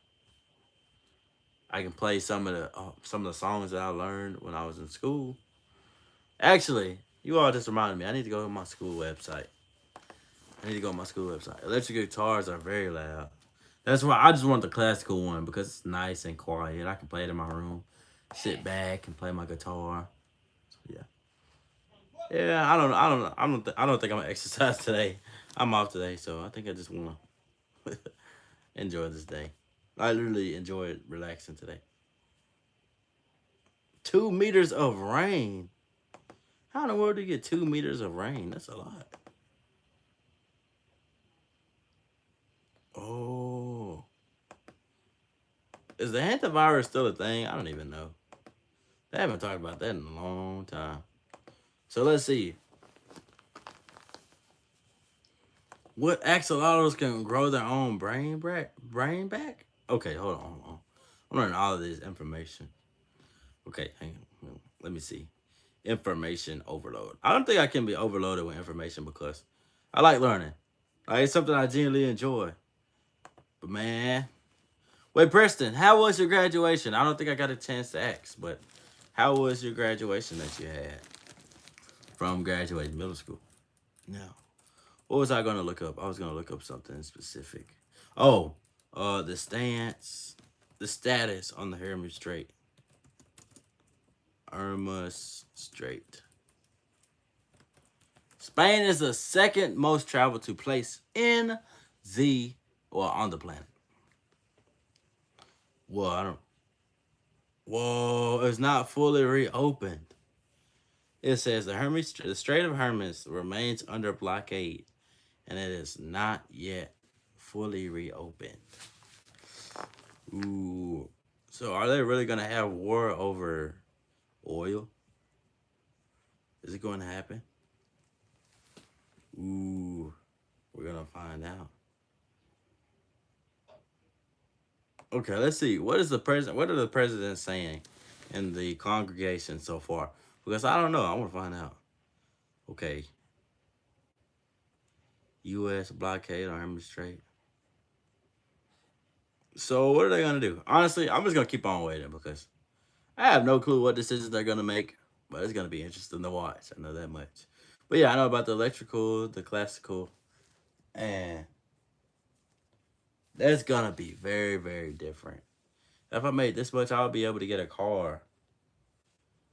I can play some of the songs that I learned when I was in school. Actually, you all just reminded me. I need to go to my school website. I need to go to my school website. Electric guitars are very loud. That's why I just want the classical one because it's nice and quiet. I can play it in my room, sit back and play my guitar. So yeah. Yeah, I don't think I'm gonna exercise today. I'm off today, so I think I just wanna enjoy this day. I literally enjoyed relaxing today. 2 meters of rain. How in the world do you get 2 meters of rain? That's a lot. Oh, is the hantavirus still a thing? I don't even know. They haven't talked about that in a long time. So let's see. What axolotls can grow their own brain back? Okay, hold on. I'm learning all of this information. Okay, hang on. Let me see. Information overload. I don't think I can be overloaded with information because I like learning. Like, it's something I genuinely enjoy. But man, wait, Preston, how was your graduation? I don't think I got a chance to ask, but how was your graduation that you had from graduating middle school? No. What was I gonna look up? I was gonna look up something specific. Oh, the status on the Hermes Strait. Hermes Strait. Spain is the second most traveled to place in on the planet. Well, I don't. Whoa, it's not fully reopened. It says the Strait of Hermes remains under blockade, and it is not yet fully reopened. Ooh, so are they really gonna have war over oil? Is it going to happen? Ooh, we're gonna find out. Okay, let's see. What is the president? What are the presidents saying in the congregation so far? Because I don't know. I want to find out. Okay, U.S. blockade on Hormuz Strait. So what are they gonna do? Honestly, I'm just gonna keep on waiting because I have no clue what decisions they're gonna make. But it's gonna be interesting to watch. I know that much. But yeah, I know about the electrical, the classical, and that's gonna be very, very different. If I made this much, I'll be able to get a car.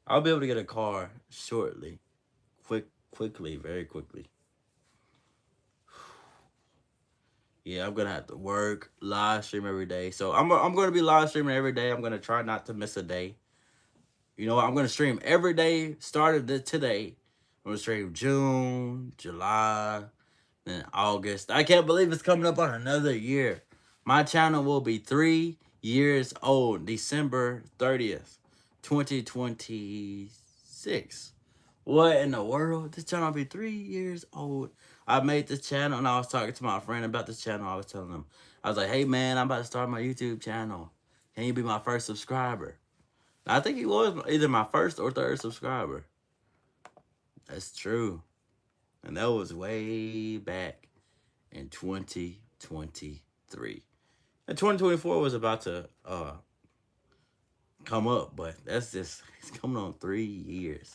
I'll be able to get a car shortly, quickly, very quickly. Yeah, I'm gonna have to work, live stream every day. So I'm gonna be live streaming every day. I'm gonna try not to miss a day. You know what? I'm gonna stream every day. Started today. I'm gonna stream June, July, then August. I can't believe it's coming up on another year. My channel will be 3 years old, December 30th, 2026. What in the world? This channel will be 3 years old. I made this channel and I was talking to my friend about this channel. I was telling him, I was like, hey man, I'm about to start my YouTube channel. Can you be my first subscriber? I think he was either my first or third subscriber. That's true. And that was way back in 2023. And 2024 was about to come up, but that's just, it's coming on 3 years.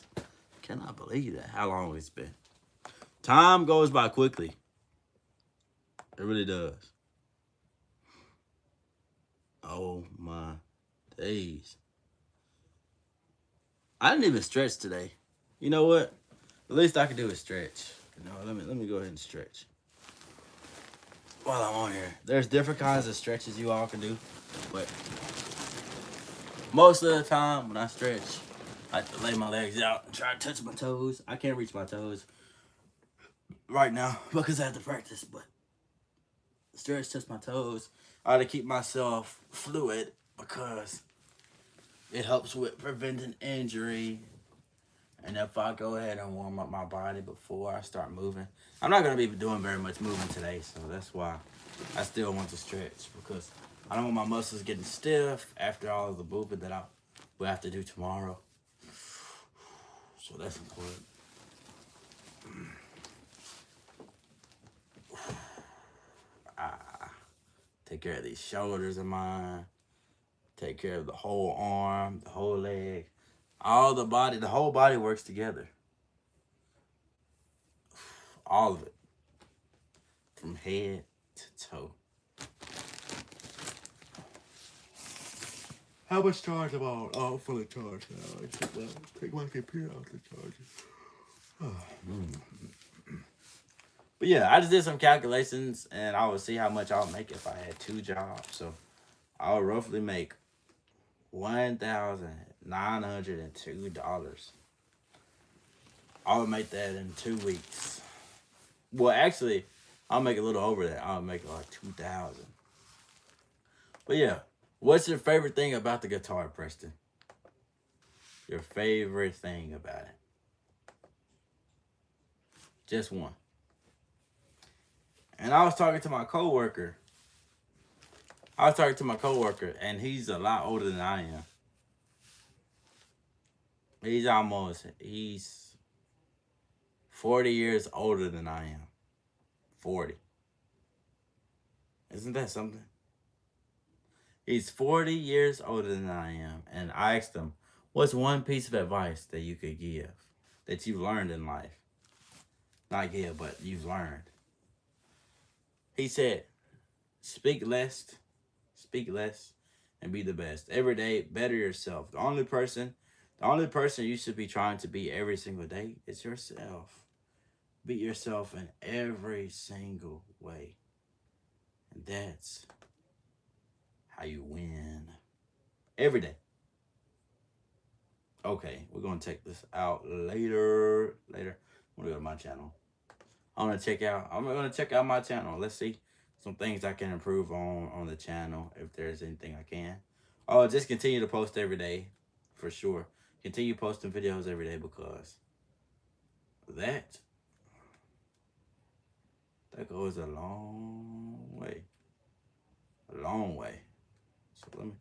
Cannot believe that. How long it's been. Time goes by quickly. It really does. Oh my days. I didn't even stretch today. You know what? The least I can do is stretch. You know, let me go ahead and stretch. While I'm on here, there's different kinds of stretches you all can do, but most of the time when I stretch, I like to lay my legs out and try to touch my toes. I can't reach my toes right now because I have to practice, but stretch, touch my toes. I like to keep myself fluid because it helps with preventing injury. And if I go ahead and warm up my body before I start moving, I'm not going to be doing very much moving today, so that's why I still want to stretch, because I don't want my muscles getting stiff after all of the movement that I will have to do tomorrow. So that's important. Take care of these shoulders of mine. Take care of the whole arm, the whole leg, all the body. The whole body works together. All of it, from head to toe. How much charge am I on? Oh, I'm fully charged now. I take my computer out the charger. But yeah, I just did some calculations, and I would see how much I would make if I had 2 jobs. So I would roughly make $1,902. I would make that in 2 weeks. Well, actually, I'll make a little over that. I'll make like 2,000. But yeah, what's your favorite thing about the guitar, Preston? Your favorite thing about it? Just one. And I was talking to my coworker. And he's a lot older than I am. He's 40 years older than I am. 40. Isn't that something? He's 40 years older than I am. And I asked him, what's one piece of advice that you could give that you've learned in life? Not give, but you've learned. He said, speak less, and be the best. Every day, better yourself. The only person you should be trying to be every single day is yourself. Beat yourself in every single way. And that's how you win. Every day. Okay, we're going to check this out later. I'm going to go to my channel. I'm going to check out my channel. Let's see some things I can improve on the channel, if there's anything I can. Oh, just continue to post every day, for sure. Continue posting videos every day, because that goes a long way. A long way. So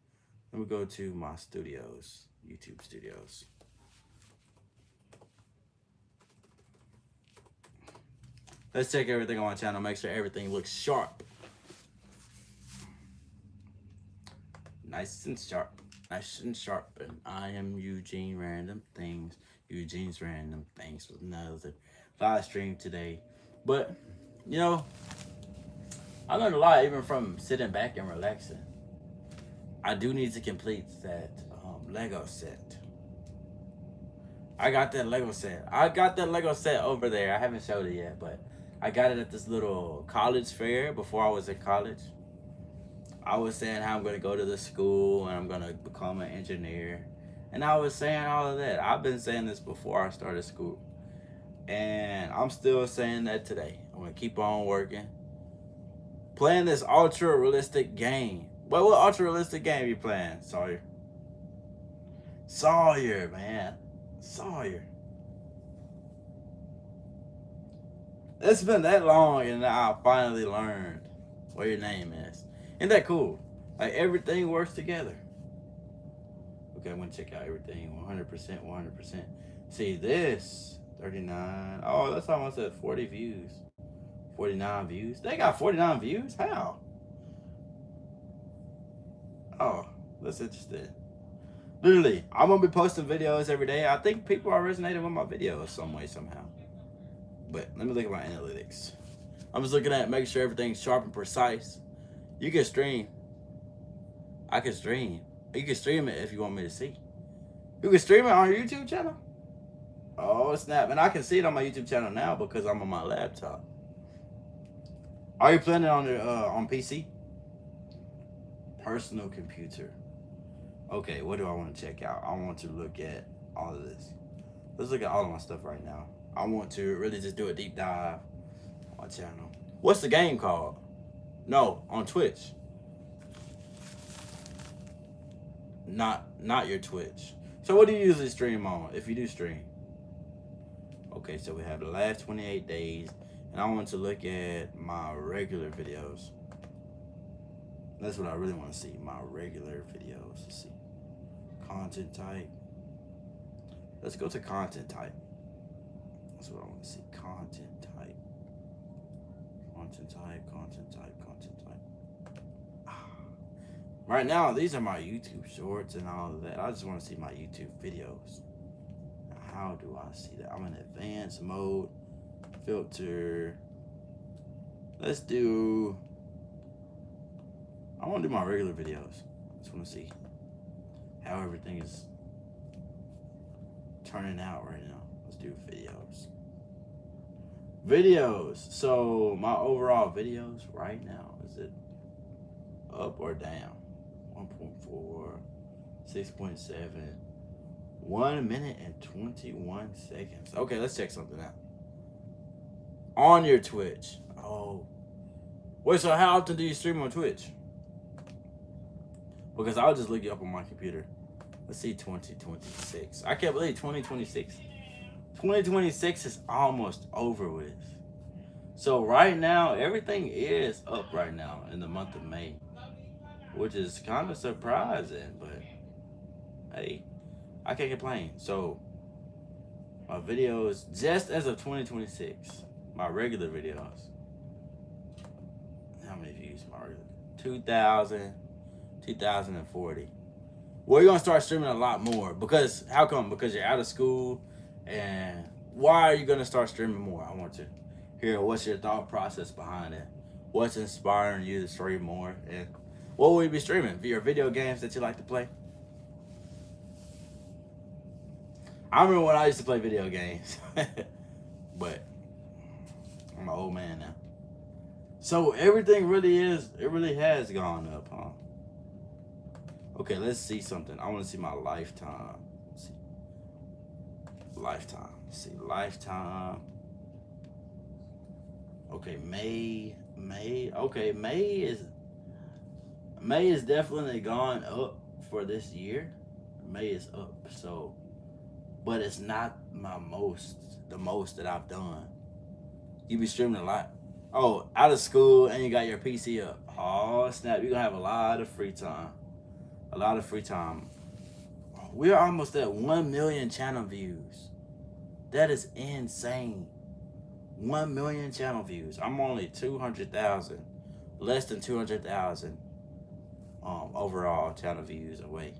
let me go to my studios, YouTube studios. Let's check everything on my channel, make sure everything looks sharp. Nice and sharp. Nice and sharp. And I am Eugene Random Things. Eugene's Random Things with another live stream today. But, you know, I learned a lot even from sitting back and relaxing. I do need to complete that Lego set. I got that Lego set. I got that Lego set over there. I haven't showed it yet, but I got it at this little college fair before I was in college. I was saying how I'm going to go to the school and I'm going to become an engineer. And I was saying all of that. I've been saying this before I started school. And I'm still saying that today. I'm going to keep on working. Playing this ultra realistic game. What ultra realistic game you playing, Sawyer? Sawyer, man. Sawyer. It's been that long and I finally learned what your name is. Isn't that cool? Like everything works together. Okay, I'm gonna check out everything 100%, 100%. See this, 39. Oh, that's almost at 40 views. 49 views. They got 49 views? How? Oh, that's interesting. Literally, I'm gonna be posting videos every day. I think people are resonating with my videos some way, somehow. But let me look at my analytics. I'm just looking at making sure everything's sharp and precise. You can stream. I can stream. You can stream it if you want me to see. You can stream it on your YouTube channel? Oh, snap. And I can see it on my YouTube channel now because I'm on my laptop. Are you playing it on PC? Personal computer. Okay, what do I want to check out? I want to look at all of this. Let's look at all of my stuff right now. I want to really just do a deep dive on my channel. What's the game called? No, on Twitch. Not your Twitch. So what do you usually stream on, if you do stream? Okay, so we have the last 28 days, and I want to look at my regular videos. That's what I really want to see, my regular videos. Let's see. Content type. Let's go to content type. That's what I want to see. Content type. Content type, content type, content type. Right now, these are my YouTube shorts and all of that. I just want to see my YouTube videos. How do I see that? I'm in advanced mode. Filter. Let's do... I want to do my regular videos. I just want to see how everything is turning out right now. Let's do videos. Videos. So my overall videos right now, is it up or down? 1.4, 6.7, 1 minute and 21 seconds. Okay, let's check something out. On your Twitch. Oh. Wait, so how often do you stream on Twitch? Because I'll just look you up on my computer. Let's see 2026. I can't believe 2026. 2026 is almost over with. So right now, everything is up right now in the month of May. Which is kind of surprising, but hey, I can't complain. So my videos, just as of 2026, my regular videos. How many views my regular? 2,000, 2,040. Well, you're gonna start streaming a lot more because how come? Because you're out of school, and why are you gonna start streaming more? I want to hear what's your thought process behind it. What's inspiring you to stream more, and what will you be streaming? Your video games that you like to play? I remember when I used to play video games, but I'm an old man now. So everything really has gone up, huh? Okay, let's see something. I want to see my lifetime. Let's see. Lifetime. Let's see, lifetime. Okay, May. Okay, May is definitely gone up for this year. May is up, so, but it's not the most that I've done. You be streaming a lot. Oh, out of school and you got your PC up. Oh, snap, you're gonna have a lot of free time. a lot of free time. We're almost at 1 million channel views. That is insane. 1 million channel views. I'm only 200,000, less than 200,000 overall channel views away.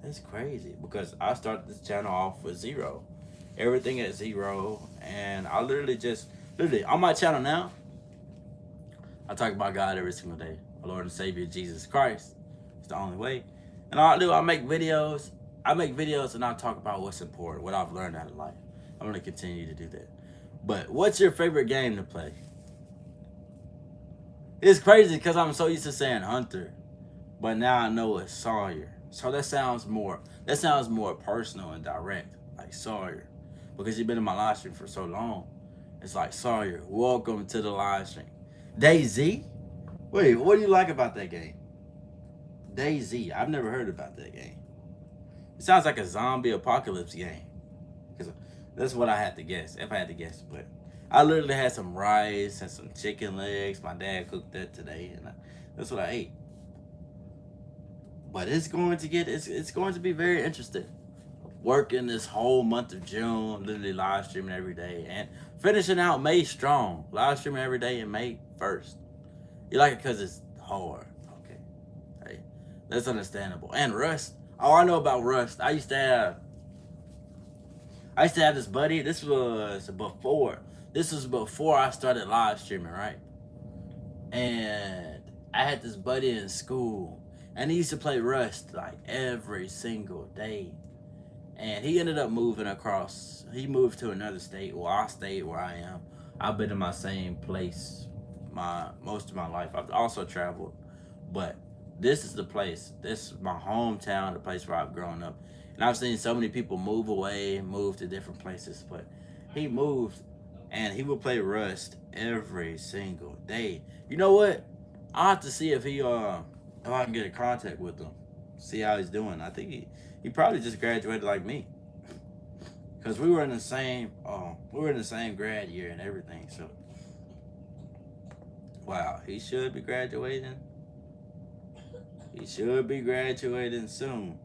That's crazy because I started this channel off with zero. Everything at zero. And I literally on my channel now, I talk about God every single day. Our Lord and Savior Jesus Christ. It's the only way. And all I do, I make videos. And I talk about what's important, what I've learned out of life. I'm gonna continue to do that. But what's your favorite game to play? It's crazy because I'm so used to saying Hunter, but now I know it's Sawyer. So that sounds more personal and direct, like Sawyer, because you've been in my live stream for so long. It's like Sawyer, welcome to the live stream. DayZ? Wait, what do you like about that game? DayZ. I've never heard about that game. It sounds like a zombie apocalypse game. Cause that's what I had to guess, if I had to guess. But I literally had some rice and some chicken legs. My dad cooked that today, and that's what I ate. But it's going to be very interesting. Working this whole month of June, literally live streaming every day, and finishing out May strong. Live streaming every day in May 1st. You like it because it's hard. Okay. Hey, that's understandable. And Rust. Oh, I know about Rust. I used to have this buddy. This was before I started live streaming, right? And I had this buddy in school, and he used to play Rust like every single day. And he ended up moving across. He moved to another state. Well, I stayed where I am. I've been in my same place most of my life. I've also traveled, but this is the place. This is my hometown, the place where I've grown up. And I've seen so many people move away, move to different places. But he moved, and he would play Rust every single day. You know what? I'll have to see if I can get in contact with him, see how he's doing. I think he probably just graduated like me, because we were in the same grad year and everything. So wow, he should be graduating. He should be graduating soon.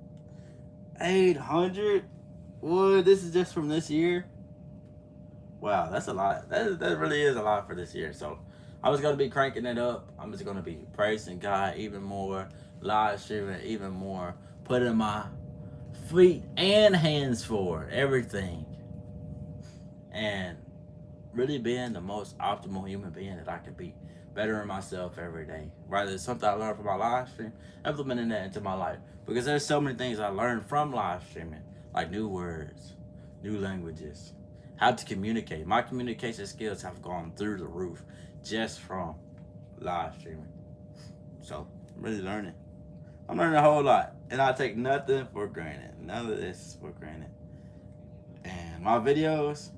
800? What? This is just from this year? Wow, that's a lot. That really is a lot for this year. So I'm just going to be cranking it up. I'm just going to be praising God even more, live streaming even more, putting my feet and hands forward, everything. And really being the most optimal human being that I could be. Bettering myself every day. Rather it's something I learned from my live stream, implementing that into my life. Because there's so many things I learned from live streaming, like new words, new languages, how to communicate. My communication skills have gone through the roof just from live streaming. So I'm really learning. I'm learning a whole lot. And I take nothing for granted. None of this is for granted. And my videos,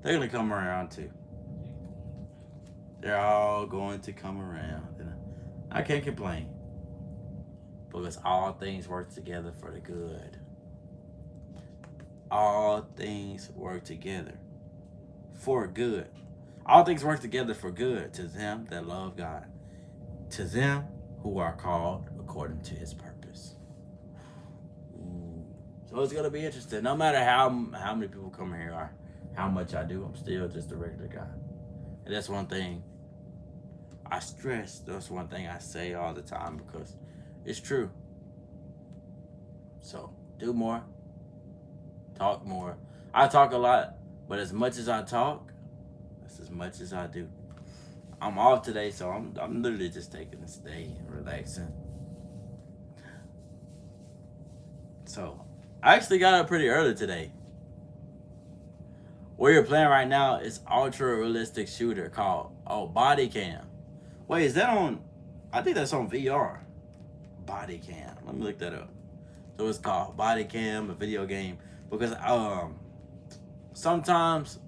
they're going to come around too. They're all going to come around. And I can't complain. Because all things work together for the good. All things work together for good. All things work together for good to them that love God. To them who are called according to his purpose. Ooh. So it's going to be interesting. No matter how many people come here or how much I do, I'm still just a regular guy. And that's one thing I stress. That's one thing I say all the time because it's true. So do more. Talk more. I talk a lot, but as much as I talk, that's as much as I do. I'm off today, so I'm literally just taking this day and relaxing. So I actually got up pretty early today. What you're playing right now is ultra realistic shooter called Body Cam. Wait, is that on? I think that's on VR. Body Cam. Let me look that up. So it's called Body Cam, a video game, because sometimes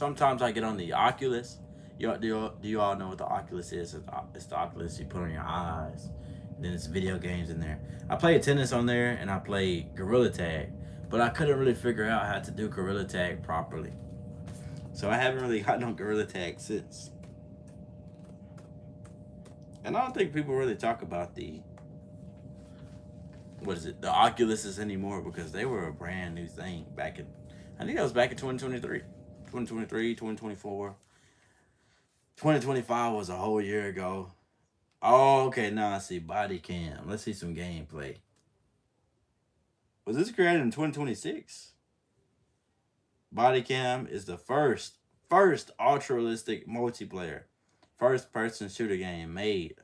I get on the Oculus. Do you all know what the Oculus is? It's the Oculus you put on your eyes. And then it's video games in there. I played tennis on there and I played Gorilla Tag, but I couldn't really figure out how to do Gorilla Tag properly. So I haven't really gotten on Gorilla Tag since. And I don't think people really talk about the what is it, the Oculuses anymore because they were a brand new thing back in, I think that was back in 2023. 2023, 2024. 2025 was a whole year ago. Oh, okay, now I see body cam. Let's see some gameplay. Was this created in 2026? Body cam is the first ultra realistic multiplayer first person shooter game made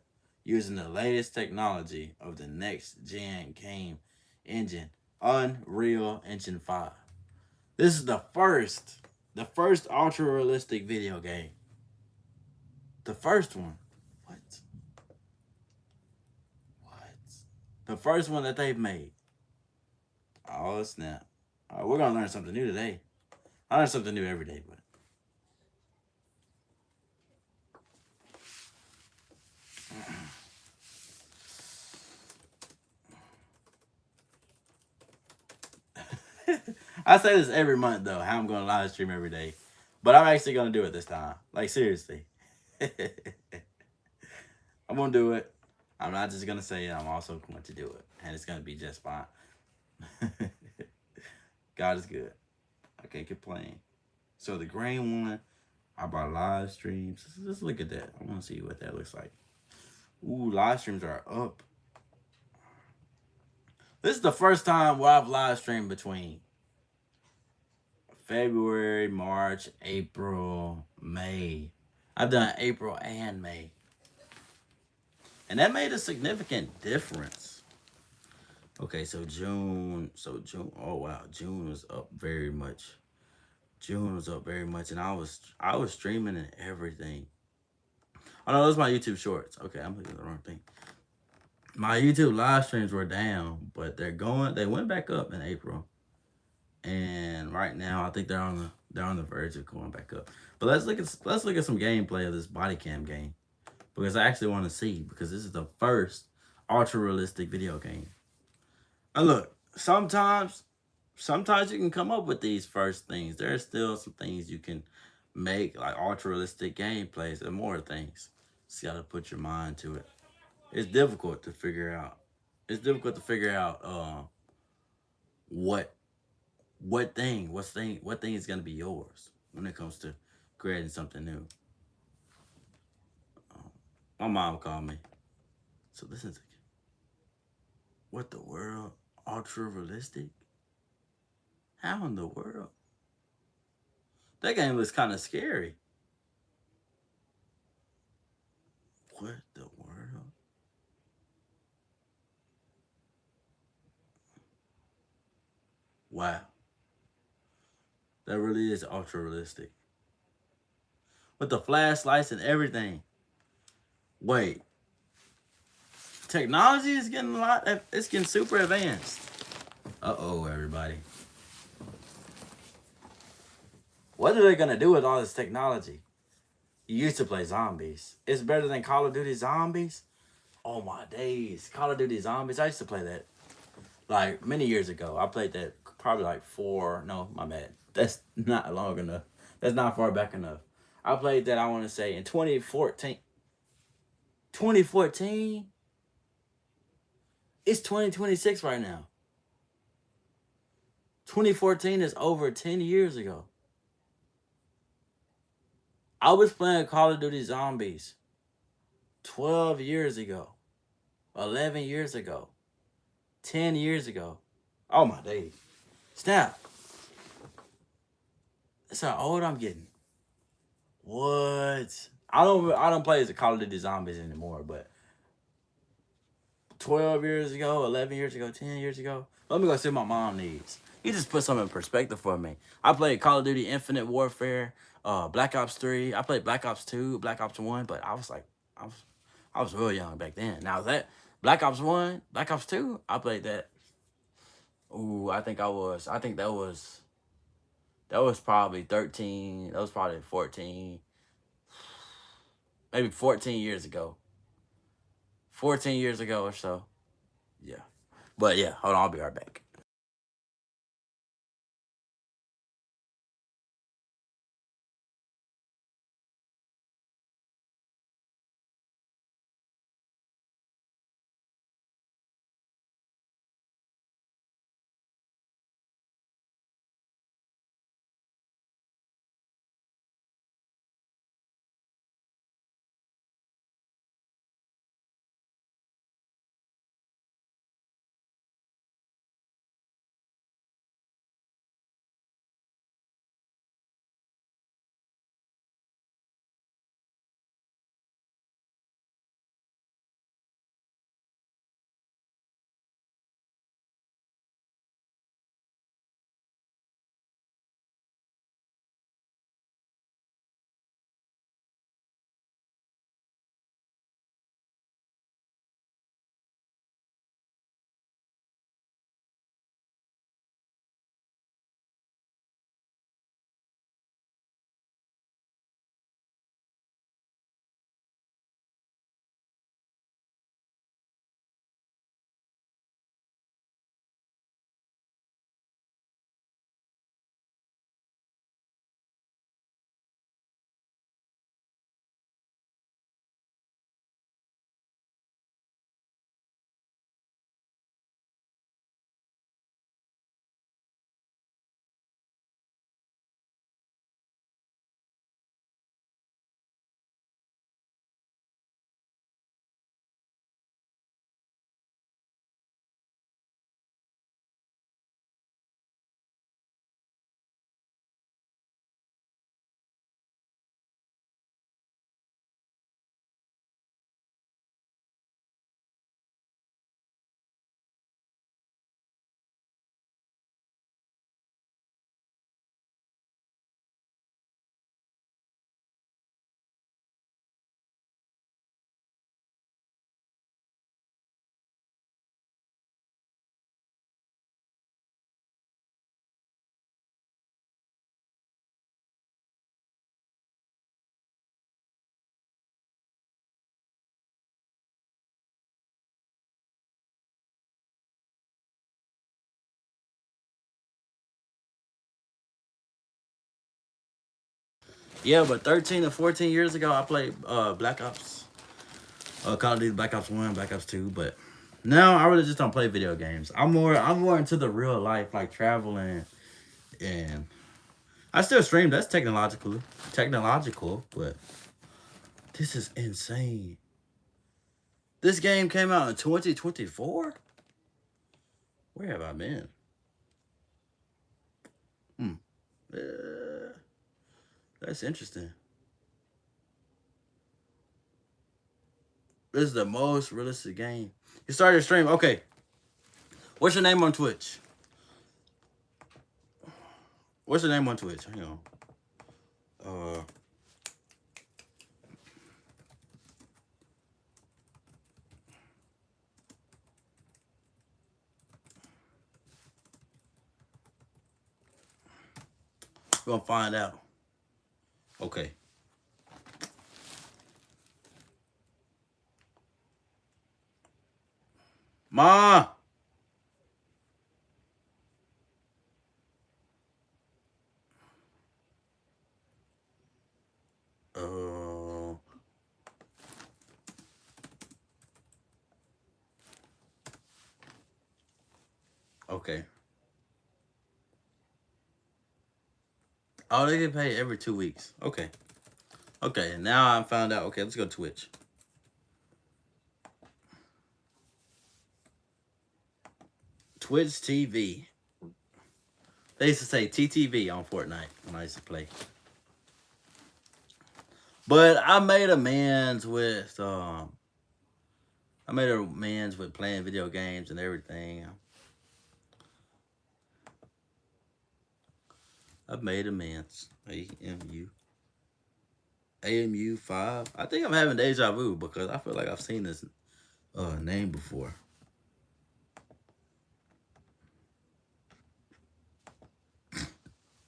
using the latest technology of the next gen game engine, Unreal Engine 5. This is the first ultra realistic video game. The first one. What? What? The first one that they've made. Oh snap! All right, we're gonna learn something new today. I learn something new every day, but I say this every month though. How I'm gonna live stream every day, but I'm actually gonna do it this time. Like seriously, I'm gonna do it. I'm not just gonna say it. I'm also going to do it, and it's gonna be just fine. God is good. I can't complain. So the green one, I bought live streams. Let's look at that. I want to see what that looks like. Ooh, live streams are up. This is the first time where I've live streamed between February, March, April, May. I've done April and May. And that made a significant difference. Okay, so June. So June. Oh wow, June was up very much. June was up very much, and I was streaming and everything. Oh no, those are my YouTube shorts. Okay, I'm looking at the wrong thing. My YouTube live streams were down, but they went back up in April. And right now I think they're on the verge of going back up. But let's look at some gameplay of this body cam game. Because I actually want to see, because this is the first ultra realistic video game. And look, sometimes you can come up with these first things. There's still some things you can make, like ultra realistic gameplays and more things. Just gotta put your mind to it. It's difficult to figure out. It's difficult to figure out what what thing is gonna be yours when it comes to creating something new. My mom called me. So this is what the world? Ultra realistic? How in the world? That game looks kind of scary. What the world? Wow. That really is ultra realistic. With the flashlights and everything. Wait. Technology is getting it's getting super advanced. Uh-oh, everybody. What are they gonna do with all this technology? You used to play zombies. It's better than Call of Duty Zombies? Oh my days. Call of Duty Zombies. I used to play that like many years ago. I played that probably like four. No, my bad. That's not long enough. That's not far back enough. I played that, I want to say, in 2014. 2014? It's 2026 right now. 2014 is over 10 years ago. I was playing Call of Duty Zombies 12 years ago, 11 years ago, 10 years ago. Oh my days. Snap. That's how old I'm getting. What? I don't play as a Call of Duty Zombies anymore, but 12 years ago, 11 years ago, 10 years ago. Let me go see what my mom needs. You just put something in perspective for me. I played Call of Duty Infinite Warfare, Black Ops 3. I played Black Ops 2, Black Ops 1, but I was real young back then. Now that Black Ops 1, Black Ops 2, I played that. Ooh, I think that was probably 13. That was probably 14. Maybe 14 years ago. 14 years ago or so. Yeah. But yeah, hold on, I'll be right back. Yeah, but 13 or 14 years ago, I played Black Ops, Call of Duty Black Ops 1, Black Ops 2. But now I really just don't play video games. I'm more into the real life, like traveling, and I still stream. That's technological, but this is insane. This game came out in 2024. Where have I been? Hmm. Uh, that's interesting. This is the most realistic game. You started a stream. Okay. What's your name on Twitch? What's your name on Twitch? Hang on. Uh, we're gonna find out. Okay. Ma. Uh, okay. Oh, they get paid every 2 weeks. Okay. Okay. Now I found out. Okay, let's go to Twitch. Twitch TV. They used to say TTV on Fortnite when I used to play. But I made amends with playing video games and everything. I've made amends. AMU5. I think I'm having deja vu because I feel like I've seen this name before.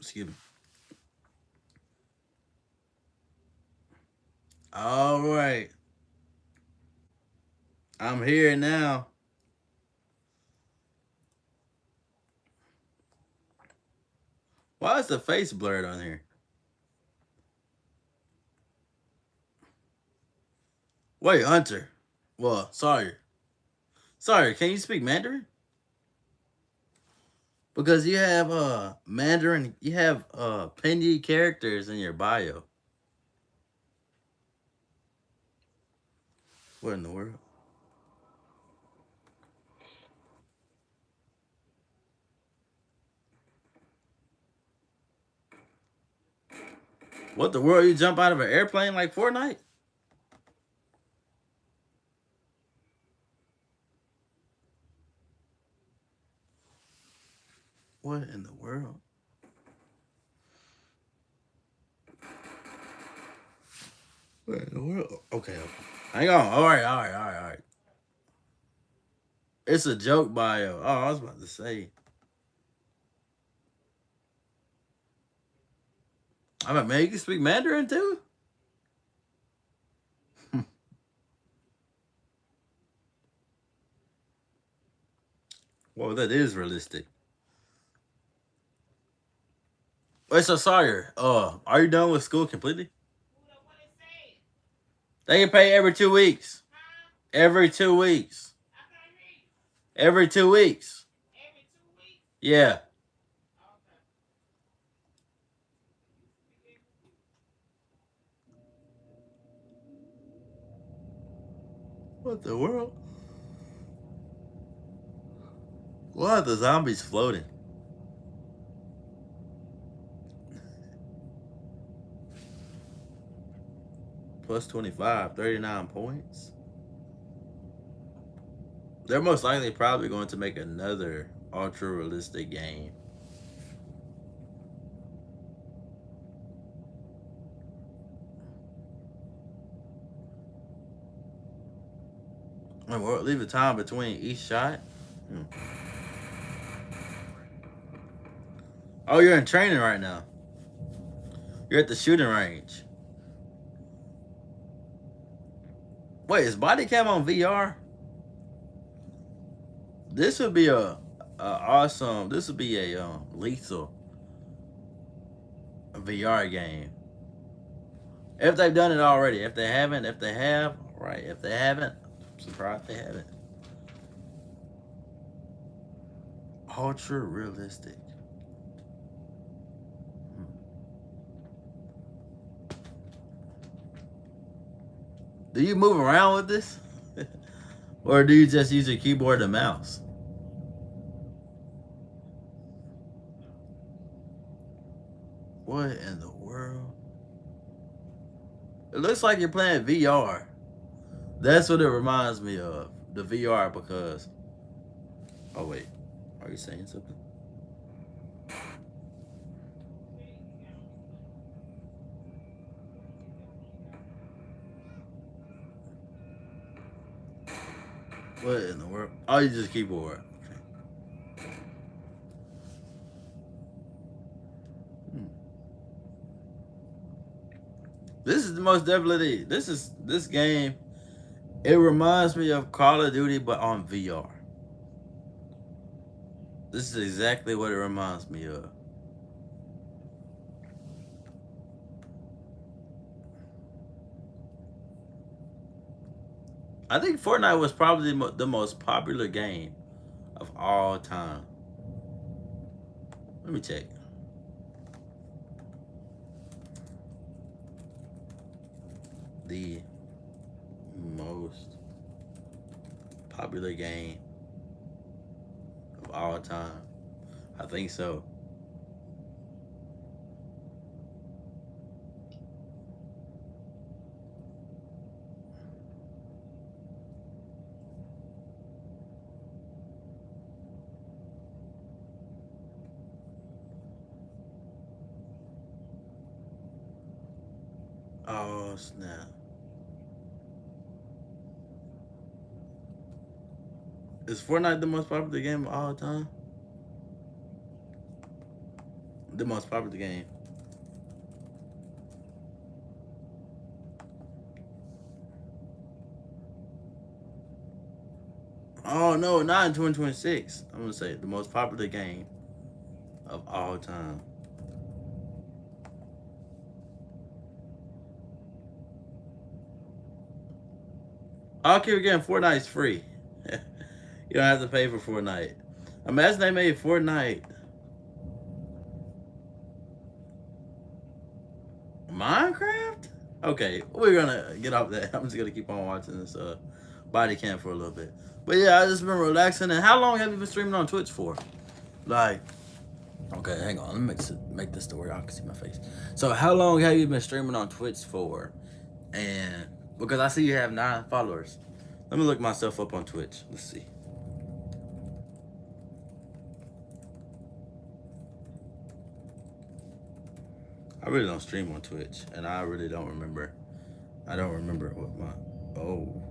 Excuse me. All right. I'm here now. Why is the face blurred on here? Wait, Hunter. Well, sorry. Sorry, can you speak Mandarin? Because you have Mandarin, you have Pinyin characters in your bio. What in the world? What the world? You jump out of an airplane like Fortnite? What in the world? What in the world? Okay, okay. Hang on. All right. It's a joke bio. Oh, I was about to say. I mean, man, you can speak Mandarin too? Well, that is realistic. Wait, so sorry. Are you done with school completely? They can pay every 2 weeks. Every 2 weeks. Every 2 weeks. Yeah. What the world? Why are the zombies floating? Plus 25, 39 points. They're most likely probably going to make another ultra realistic game. And we'll leave a time between each shot. Oh, you're in training right now. You're at the shooting range. Wait, is body cam on VR? This would be a awesome. This would be a lethal VR game. If they've done it already. If they haven't, if they have, right. If they haven't, I'm surprised they haven't. Ultra realistic. Do you move around with this? Or do you just use your keyboard and mouse? What in the world? It looks like you're playing VR. That's what it reminds me of. The VR because. Oh, wait. Are you saying something? What in the world? Oh, you just keyboard. Hmm. This is the most definitely. This game. It reminds me of Call of Duty, but on VR. This is exactly what it reminds me of. I think Fortnite was probably the most popular game of all time. Let me check. The most popular game of all time. I think so. Oh snap! Is Fortnite the most popular game of all time? The most popular game. Oh no, not in 2026. I'm gonna say the most popular game of all time. I'll keep again. Fortnite's free. You don't have to pay for Fortnite. Imagine they made Fortnite Minecraft. Okay, we're gonna get off that. I'm just gonna keep on watching this body cam for a little bit. But yeah, I just been relaxing. And how long have you been streaming on Twitch for? Like, okay, hang on. Let me make this to where I can see my face. So, how long have you been streaming on Twitch for? And because I see you have 9 followers. Let me look myself up on Twitch. Let's see. I really don't stream on Twitch, and I really don't remember. I don't remember what my. Oh,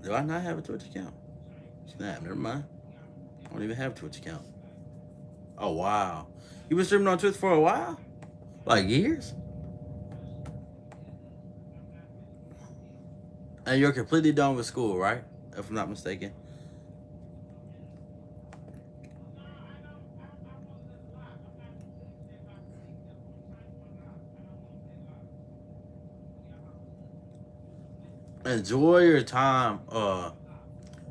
do I not have a Twitch account? Snap, never mind. I don't even have a Twitch account. Oh wow, you been streaming on Twitch for a while? Like years? And you're completely done with school, right? If I'm not mistaken. Enjoy your time.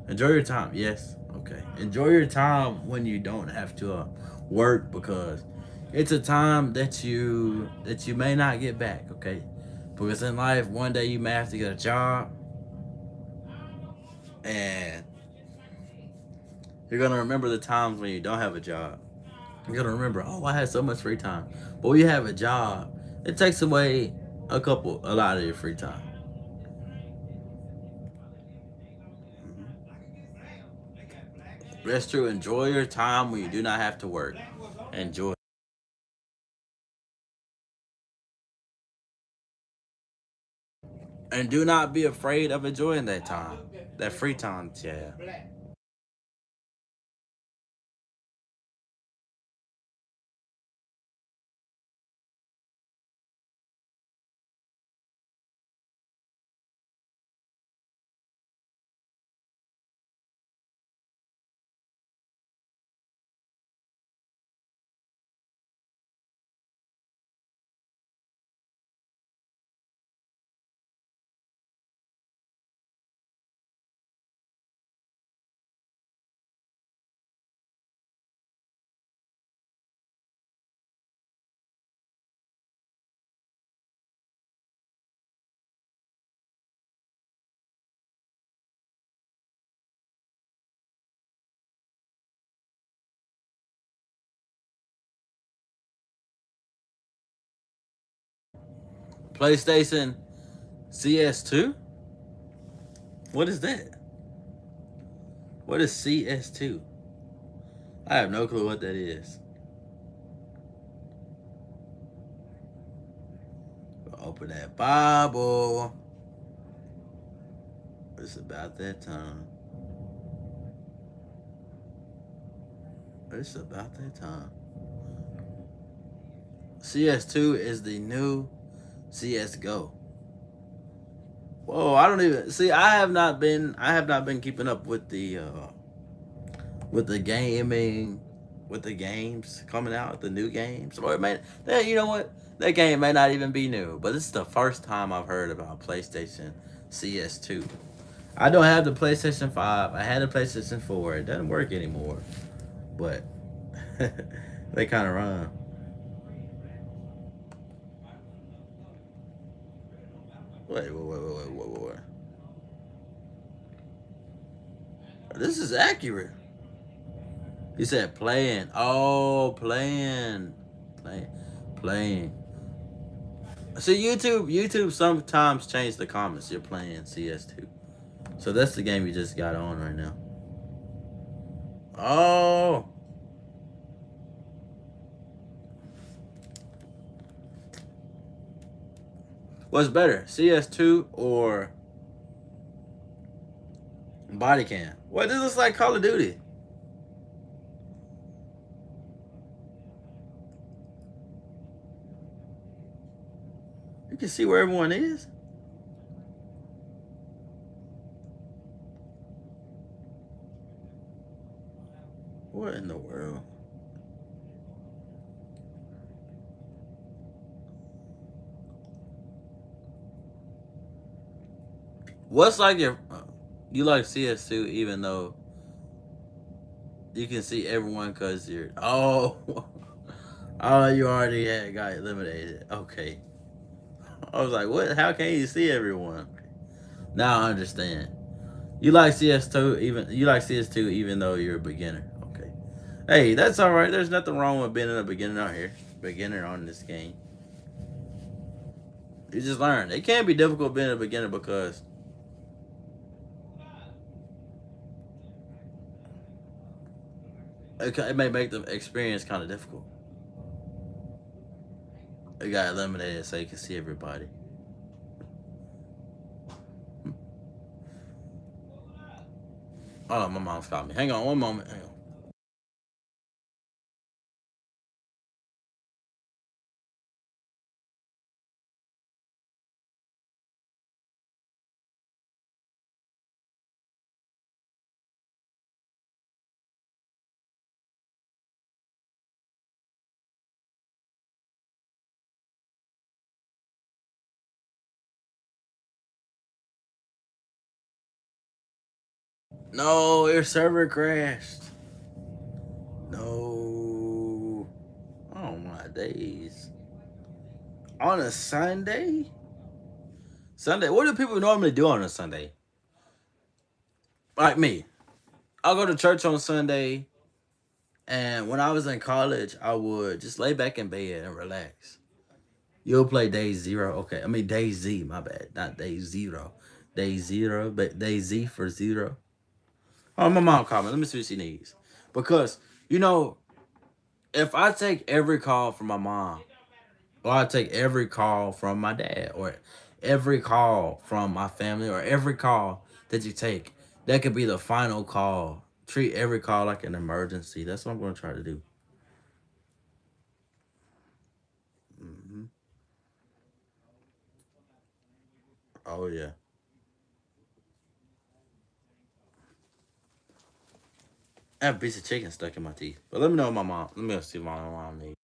Enjoy your time. Yes. Okay. Enjoy your time when you don't have to work because it's a time that you may not get back. Okay. Because in life, one day you may have to get a job, and you're gonna remember the times when you don't have a job. You're gonna remember, oh, I had so much free time. But when you have a job, it takes away a lot of your free time. That's true. Enjoy your time when you do not have to work. Enjoy. And do not be afraid of enjoying that time. That free time, yeah. PlayStation CS2? What is that? What is CS2? I have no clue what that is. Open that Bible. It's about that time. It's about that time. CS2 is the new CS:GO. Whoa, I don't even see. I have not been keeping up with the gaming, with the games coming out, the new games. Or it may, you know what? That game may not even be new, but this is the first time I've heard about PlayStation CS2. I don't have the PlayStation 5. I had a PlayStation 4. It doesn't work anymore. But they kind of run. Wait. This is accurate. He said playing. Oh, playing. Playing. Playing. See, YouTube sometimes change the comments. You're playing CS2. So that's the game you just got on right now. Oh. What's better, CS2 or body cam? What, this looks like Call of Duty. You can see where everyone is. What in the world? What's like your you like CS2 even though you can see everyone because you're oh you already had got eliminated. Okay. I was like, what? How can you see everyone? Now I understand. You like CS2 even though you're a beginner. Okay. Hey, that's all right. There's nothing wrong with being a beginner out here. Beginner on this game. You just learn. It can be difficult being a beginner because it may make the experience kind of difficult. It got eliminated so you can see everybody. Oh, my mom's called me. Hang on one moment. Hang on. No, your server crashed. No. Oh my days. On a Sunday? Sunday? What do people normally do on a Sunday? Like me. I'll go to church on Sunday, and when I was in college, I would just lay back in bed and relax. You'll play day zero. Okay, I mean day Z, my bad. Not day zero. Day zero, but day Z for zero. Oh, my mom called me. Let me see what she needs. Because, you know, if I take every call from my mom, or I take every call from my dad, or every call from my family, or every call that you take, that could be the final call. Treat every call like an emergency. That's what I'm going to try to do. Hmm. Oh, yeah. I have a piece of chicken stuck in my teeth. But let me know what my mom, let me see what my mom needs.